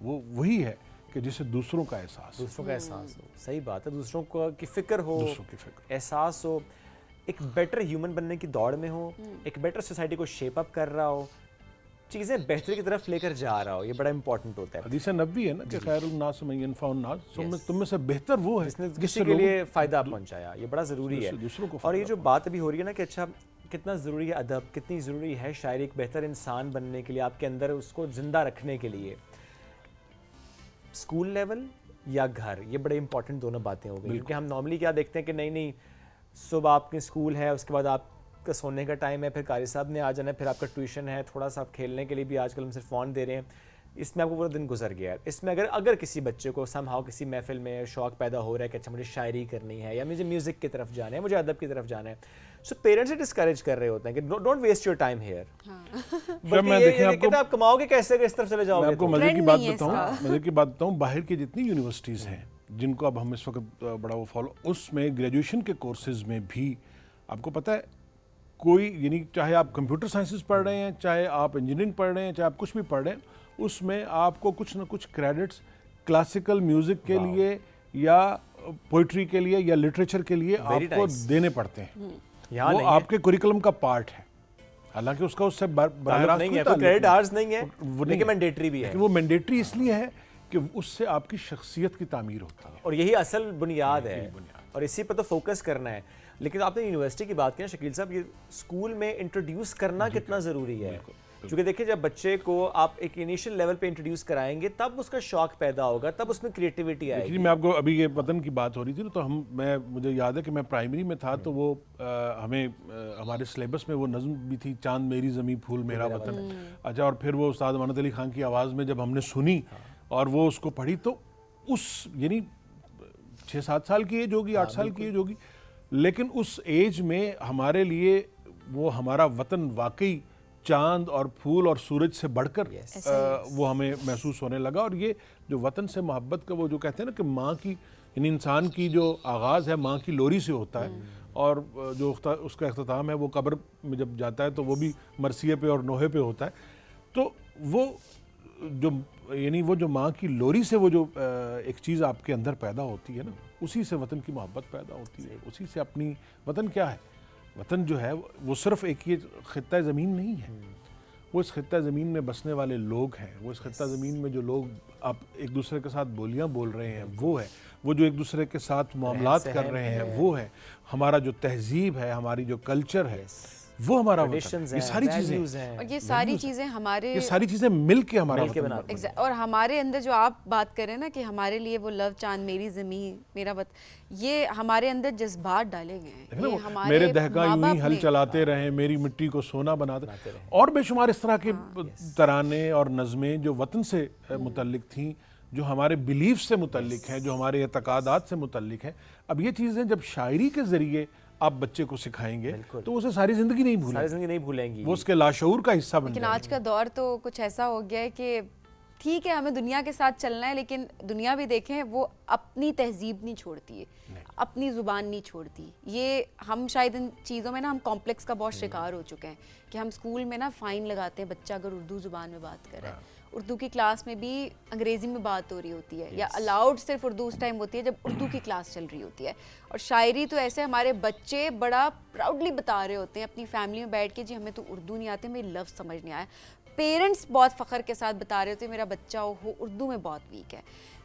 وہ وہی ہے کہ جسے دوسروں کا احساس ہو. دوسروں کا احساس ہو. صحیح بات ہے. دوسروں کو کی فکر ہو, دوسروں کی فکر, احساس ہو, ایک بیٹر ہیومن بننے کی دوڑ میں ہو, ایک بیٹر سوسائٹی کو شیپ اپ کر رہا ہو, چیزیں بہتری کی طرف لے کر جا رہا ہو. یہ بڑا امپورٹنٹ ہوتا ہے. حدیث نبوی ہے نا کہ خیر الناس من ينفع الناس, تم میں سے بہتر وہ ہے جس نے کسی کے لیے فائدہ پہنچایا. یہ بڑا ضروری ہے. اور یہ جو بات ابھی ہو رہی ہے نا کہ اچھا کتنا ضروری ہے ادب, کتنی ضروری ہے شاعری ایک بہتر انسان بننے کے لیے, آپ کے اندر اس کو زندہ رکھنے کے لیے. اسکول لیول یا گھر, یہ بڑے امپورٹنٹ دونوں باتیں ہو گئی. کیونکہ ہم نارملی کیا دیکھتے ہیں کہ نہیں صبح آپ کے اسکول ہے, اس کے بعد آپ کا سونے کا ٹائم ہے, پھر قاری صاحب نے آ جانا ہے, پھر آپ کا ٹیوشن ہے, تھوڑا سا آپ کھیلنے کے لیے بھی آج کل ہم صرف فون دے رہے ہیں. اس میں آپ کو پورا دن گزر گیا ہے. اس میں اگر کسی بچے کو سم ہاؤ کسی محفل میں شوق پیدا ہو رہا ہے کہ اچھا مجھے شاعری کرنی ہے یا مجھے میوزک کی طرف جانا ہے, مجھے ادب کی طرف جانا ہے, سو پیرنٹس ڈسکریج کر رہے ہوتے ہیں کہ don't waste your time here. بلکہ آپ کماؤ گے کیسے, اس طرف چلے جاؤ گے. میں آپ کو مزے کی بات بتاؤں, باہر کی جتنی یونیورسٹیز ہیں جن کو اب ہم اس وقت بڑا وہ فالو, اس میں گریجویشن کے کورسز میں بھی آپ کو پتہ ہے کوئی, یعنی چاہے آپ کمپیوٹر سائنسز پڑھ رہے ہیں, چاہے آپ انجینئرنگ پڑھ رہے ہیں, چاہے آپ کچھ بھی پڑھ رہے ہیں, اس میں آپ کو کچھ نہ کچھ کریڈٹس کلاسیکل میوزک کے لیے یا پوئٹری کے لیے یا لٹریچر کے لیے آپ کو دینے پڑتے ہیں. وہ آپ کے کریکلم کا پارٹ ہے, حالانکہ اس کا اس سے براہ راست نہیں ہے, کوئی کریڈٹ آورز نہیں ہے, لیکن مینڈیٹری بھی ہے. وہ مینڈیٹری اس لیے ہے کہ اس سے آپ کی شخصیت کی تعمیر ہوتی ہے, اور یہی اصل بنیاد ہے, اور اسی پر تو فوکس کرنا ہے. لیکن آپ نے یونیورسٹی کی بات کی نا شکیل صاحب, یہ اسکول میں انٹروڈیوس کرنا کتنا ضروری ہے. کیونکہ دیکھیں جب بچے کو آپ ایک انیشیل لیول پہ انٹروڈیوس کرائیں گے تب اس کا شوق پیدا ہوگا, تب اس میں کریٹیوٹی آئے گی. میں آپ کو ابھی یہ وطن کی بات ہو رہی تھی نا, تو مجھے یاد ہے کہ میں پرائمری میں تھا تو وہ ہمیں ہمارے سلیبس میں وہ نظم بھی تھی, چاند میری زمیں پھول میرا وطن. اچھا, اور پھر وہ استاد امانت علی خان کی آواز میں جب ہم نے سنی اور وہ اس کو پڑھی, تو اس یعنی 6-7 سال کی ایج ہوگی, 8 سال کی ایج ہوگی, لیکن اس ایج میں ہمارے لیے وہ ہمارا وطن واقعی چاند اور پھول اور سورج سے بڑھ کر وہ ہمیں محسوس ہونے لگا. اور یہ جو وطن سے محبت کا وہ جو کہتے ہیں نا کہ ماں کی, یعنی انسان کی جو آغاز ہے ماں کی لوری سے ہوتا ہے, اور جو اس کا اختتام ہے وہ قبر میں جب جاتا ہے تو وہ بھی مرثیے پہ اور نوحے پہ ہوتا ہے. تو وہ جو یعنی وہ جو ماں کی لوری سے وہ جو ایک چیز آپ کے اندر پیدا ہوتی ہے نا, اسی سے وطن کی محبت پیدا ہوتی ہے, اسی سے اپنی. وطن کیا ہے؟ وطن جو ہے وہ صرف ایک یہ خطہ زمین نہیں ہے, وہ اس خطہ زمین میں بسنے والے لوگ ہیں, وہ اس خطہ زمین میں جو لوگ آپ ایک دوسرے کے ساتھ بولیاں بول رہے ہیں وہ ہے, وہ جو ایک دوسرے کے ساتھ معاملات کر رہے ہیں وہ ہے, ہمارا جو تہذیب ہے, ہماری جو کلچر ہے وہ ہمارا وطن. یہ ساری چیزیں, اور یہ ساری چیزیں ہمارے, یہ ساری چیزیں مل کے ہمارا وطن. اور ہمارے اندر جو آپ بات کریں نا کہ ہمارے لیے وہ لو چاند میری زمین میرا وطن, یہ ہمارے اندر جذبات ڈالے گئے ہیں. میرے دہقاں یوں ہی ہل چلاتے رہیں, میری مٹی کو سونا بناتے رہیں, اور بے شمار اس طرح کے ترانے اور نظمیں جو وطن سے متعلق تھیں, جو ہمارے بلیف سے متعلق ہیں, جو ہمارے اعتقادات سے متعلق ہیں. اب یہ چیزیں جب شاعری کے ذریعے آپ بچے کو سکھائیں گے تو اسے ساری زندگی نہیں بھولیں گی, وہ اس کے لاشعور کا حصہ بن جائے گی. لیکن آج کا دور تو کچھ ایسا ہو گیا ہے کہ ٹھیک ہے ہمیں دنیا کے ساتھ چلنا ہے, لیکن دنیا بھی دیکھیں وہ اپنی تہذیب نہیں چھوڑتی ہے, اپنی زبان نہیں چھوڑتی. یہ ہم شاید ان چیزوں میں نا ہم کمپلیکس کا بہت شکار ہو چکے ہیں کہ ہم اسکول میں نا فائن لگاتے ہیں بچہ اگر اردو زبان میں بات کر رہا ہے, اردو کی کلاس میں بھی انگریزی میں بات ہو رہی ہوتی ہے, یا الاؤڈ صرف اردو اس ٹائم ہوتی ہے جب اردو کی کلاس چل رہی ہوتی ہے. اور شاعری تو ایسے ہمارے بچے بڑا پراؤڈلی بتا رہے ہوتے ہیں اپنی فیملی میں بیٹھ کے, جی ہمیں تو اردو نہیں آتے, میرے لفظ سمجھ نہیں آیا. پیرنٹس بہت فخر کے ساتھ بتا رہے ہوتے ہیں میرا بچہ وہ اردو میں بہت ویک ہے.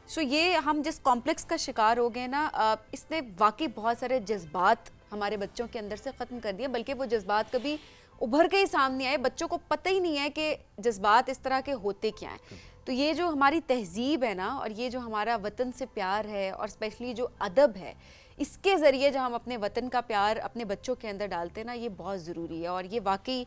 سو یہ ہم جس کمپلیکس کا شکار ہو گئے نا, اس نے واقعی بہت سارے جذبات ہمارے بچوں کے اندر سے ختم کر دیے, بلکہ وہ جذبات کبھی ابھر کے ہی سامنے آئے, بچوں کو پتہ ہی نہیں ہے کہ جذبات اس طرح کے ہوتے کیا ہیں. تو یہ جو ہماری تہذیب ہے نا, اور یہ جو ہمارا وطن سے پیار ہے, اور اسپیشلی جو ادب ہے, اس کے ذریعے جو ہم اپنے وطن کا پیار اپنے بچوں کے اندر ڈالتے ہیں نا, یہ بہت ضروری ہے. اور یہ واقعی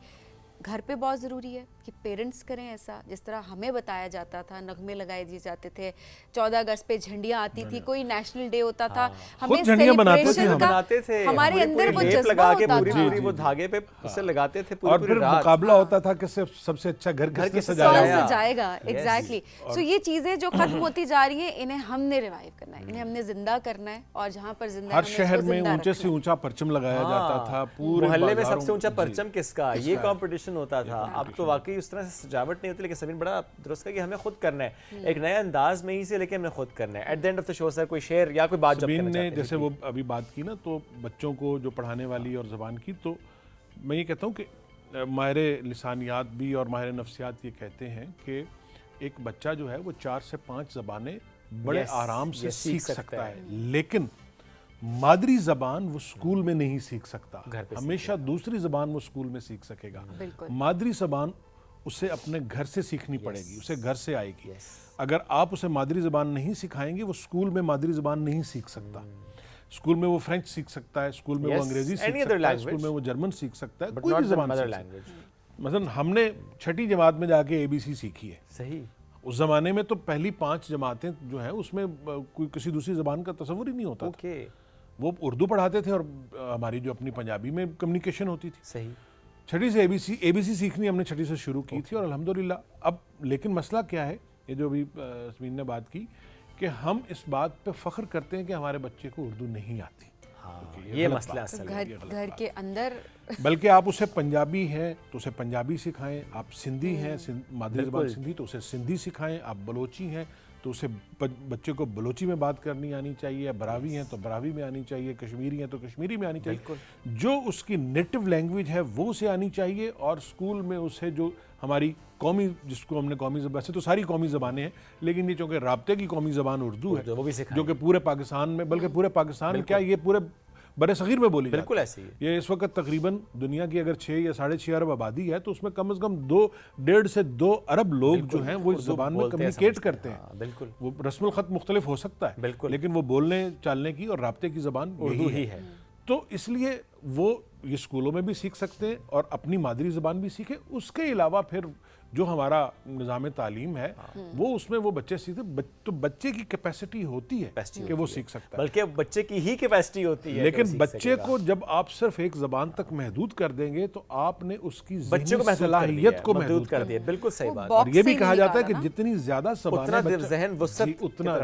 گھر پہ بہت ضروری ہے کہ پیرنٹس کریں ایسا جس طرح ہمیں بتایا جاتا تھا, نغمے لگائے دیے جاتے تھے, 14 اگست پہ جھنڈیاں آتی تھی, کوئی نیشنل ڈے ہوتا تھا, ہمیں سیلیبریشن کا ہمارے اندر وہ جذبہ ہوتا تھا, وہ دھاگے پہ اسے لگاتے تھے, اور پھر مقابلہ ہوتا تھا کہ سب سے اچھا گھر کس نے سجائے گا. ایگزیکٹلی. سو یہ چیزیں جو ختم ہوتی جا رہی ہیں انہیں ہم نے ریوائیو کرنا ہے, انہیں ہم نے زندہ کرنا ہے, اور جہاں پر زندہ ہر شہر میں اونچے سے اونچا پرچم لگایا جاتا تھا, پورے محلے میں سب سے اونچا پرچم کس کا, یہ کمپٹیشن فنکشن ہوتا تھا. اب تو واقعی اس طرح سے سجاوٹ نہیں ہوتی, لیکن سمین بڑا درست کہا کہ ہمیں خود کرنا ہے ایک نئے انداز میں ہی سے, لیکن ہمیں خود کرنا ہے. At the end of the show sir کوئی شعر یا کوئی بات جب سبین کرنا نے چاہتے ہیں. جیسے وہ ابھی بات کی نا, تو بچوں کو جو پڑھانے والی اور زبان کی, تو میں یہ کہتا ہوں کہ ماہر لسانیات بھی اور ماہر نفسیات یہ کہتے ہیں کہ ایک بچہ جو ہے وہ 4 سے 5 زبانیں بڑے آرام سے سیکھ سکتا ہے, لیکن مادری زبان وہ اسکول میں نہیں سیکھ سکتا. ہمیشہ دوسری زبان وہ اسکول میں سیکھ سکے گا. مادری زبان اسے اپنے گھر سے سیکھنی پڑے گی, اسے گھر سے آئے گی. اگر آپ اسے مادری زبان نہیں سکھائیں گے, وہ اسکول میں مادری زبان نہیں سیکھ سکتا. اسکول میں وہ فرینچ سیکھ سکتا ہے, اسکول میں وہ انگریزی سیکھ سکتا ہے, اسکول میں وہ جرمن سیکھ سکتا ہے, کوئی بھی زبان سیکھ سکتا ہے. مثلا ہم نے 6ٹھی جماعت میں جا کے ABC سیکھی ہے. صحیح. اس زمانے میں تو پہلی 5 جماعتیں جو ہیں اس میں کوئی کسی دوسری زبان کا تصور ہی نہیں ہوتا تھا. وہ اردو پڑھاتے تھے اور ہماری جو اپنی پنجابی میں کمیونیکیشن ہوتی تھی. صحیح. 6ٹھی سے ABC سیکھنی ہم نے 6ٹھی سے شروع کی تھی, اور الحمدللہ اب لیکن مسئلہ کیا ہے, یہ جو ابھی سمین نے بات کی کہ ہم اس بات پہ فخر کرتے ہیں کہ ہمارے بچے کو اردو نہیں آتی. یہ مسئلہ اصل گھر کے اندر, بلکہ آپ اسے پنجابی ہیں تو اسے پنجابی سکھائیں, آپ سندھی ہیں مادری زبان سندھی تو اسے سندھی سکھائیں, آپ بلوچی ہیں تو اسے بچے کو بلوچی میں بات کرنی آنی چاہیے, براوی ہیں تو براوی میں آنی چاہیے, کشمیری ہیں تو کشمیری میں آنی چاہیے. جو اس کی نیٹو لینگویج ہے وہ اسے آنی چاہیے, اور اسکول میں اسے جو ہماری قومی, جس کو ہم نے قومی زبان, سے تو ساری قومی زبانیں ہیں, لیکن یہ چونکہ رابطے کی قومی زبان اردو ہے جو کہ پورے پاکستان میں, بلکہ پورے پاکستان کیا یہ پورے بر صغیر میں بولی جاتی ہے. بالکل ایسے ہی. یہ اس وقت تقریباً دنیا کی اگر 6 یا 6.5 ارب آبادی ہے, تو اس میں کم از کم 1.5 سے 2 ارب لوگ جو ہیں وہ اس زبان میں کمیونیکیٹ کرتے ہیں. بالکل. وہ رسم الخط مختلف ہو سکتا ہے, لیکن وہ بولنے چالنے کی اور رابطے کی زبان اردو ہی ہے. تو اس لیے وہ یہ اسکولوں میں بھی سیکھ سکتے ہیں اور اپنی مادری زبان بھی سیکھیں. اس کے علاوہ پھر جو ہمارا نظام تعلیم ہے وہ اس میں وہ بچے سیکھتے, تو بچے کی کیپیسٹی ہوتی ہے کہ وہ سیکھ سکتا ہے, بلکہ بچے کی ہی کیپیسٹی ہوتی ہے. لیکن بچے کو جب آپ صرف ایک زبان تک محدود کر دیں گے تو آپ نے اس کی ذہنی صلاحیت کو محدود کر دیا. بالکل صحیح بات. اور یہ بھی کہا جاتا ہے کہ جتنی زیادہ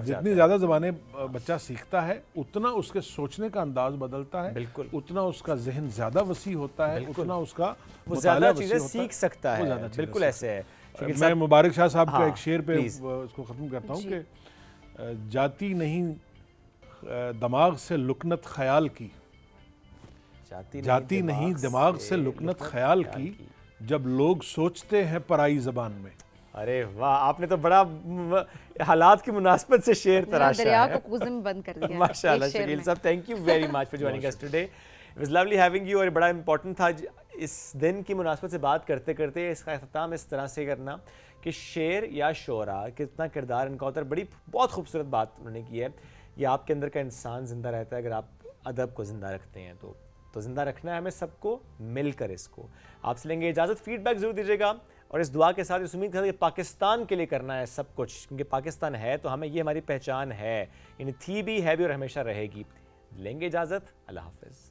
جتنی زیادہ زبانیں بچہ سیکھتا ہے, اتنا اس کے سوچنے کا انداز بدلتا ہے, اتنا اس کا ذہن زیادہ وسیع ہوتا ہے, اتنا اس کا وہ زیادہ چیزیں سیکھ سکتا ہے. بالکل ایسے ہے. میں مبارک شاہ صاحب کا ایک شعر پہ اس کو ختم کرتا ہوں کہ جاتی نہیں دماغ سے لکنت خیال کی, جاتی نہیں دماغ سے لکنت خیال کی, جب لوگ سوچتے ہیں پرائی زبان میں. ارے واہ, آپ نے تو بڑا حالات کی مناسبت سے شعر تراشا ہے. دریا کو کوزے میں بند کر دیا. ماشاءاللہ شکیل صاحب, thank you very much for joining us today. It was lovely having you. اور بڑا امپورٹنٹ تھا اس دن کی مناسبت سے بات کرتے کرتے اس کا اختتام اس طرح سے کرنا کہ شعر یا شعراء کتنا کردار ان کا ہوتا ہے. بڑی بہت خوبصورت بات انہوں نے کی ہے. یہ آپ کے اندر کا انسان زندہ رہتا ہے اگر آپ ادب کو زندہ رکھتے ہیں تو زندہ رکھنا ہے ہمیں سب کو مل کر. اس کو آپ سے لیں گے اجازت. فیڈ بیک ضرور دیجیے گا, اور اس دعا کے ساتھ اس امید کرتا کہ پاکستان کے لیے کرنا ہے سب کچھ, کیونکہ پاکستان ہے تو ہمیں یہ ہماری پہچان ہے, یعنی تھی بھی, ہے بھی اور ہمیشہ رہے گی. لیں گے اجازت. اللہ حافظ.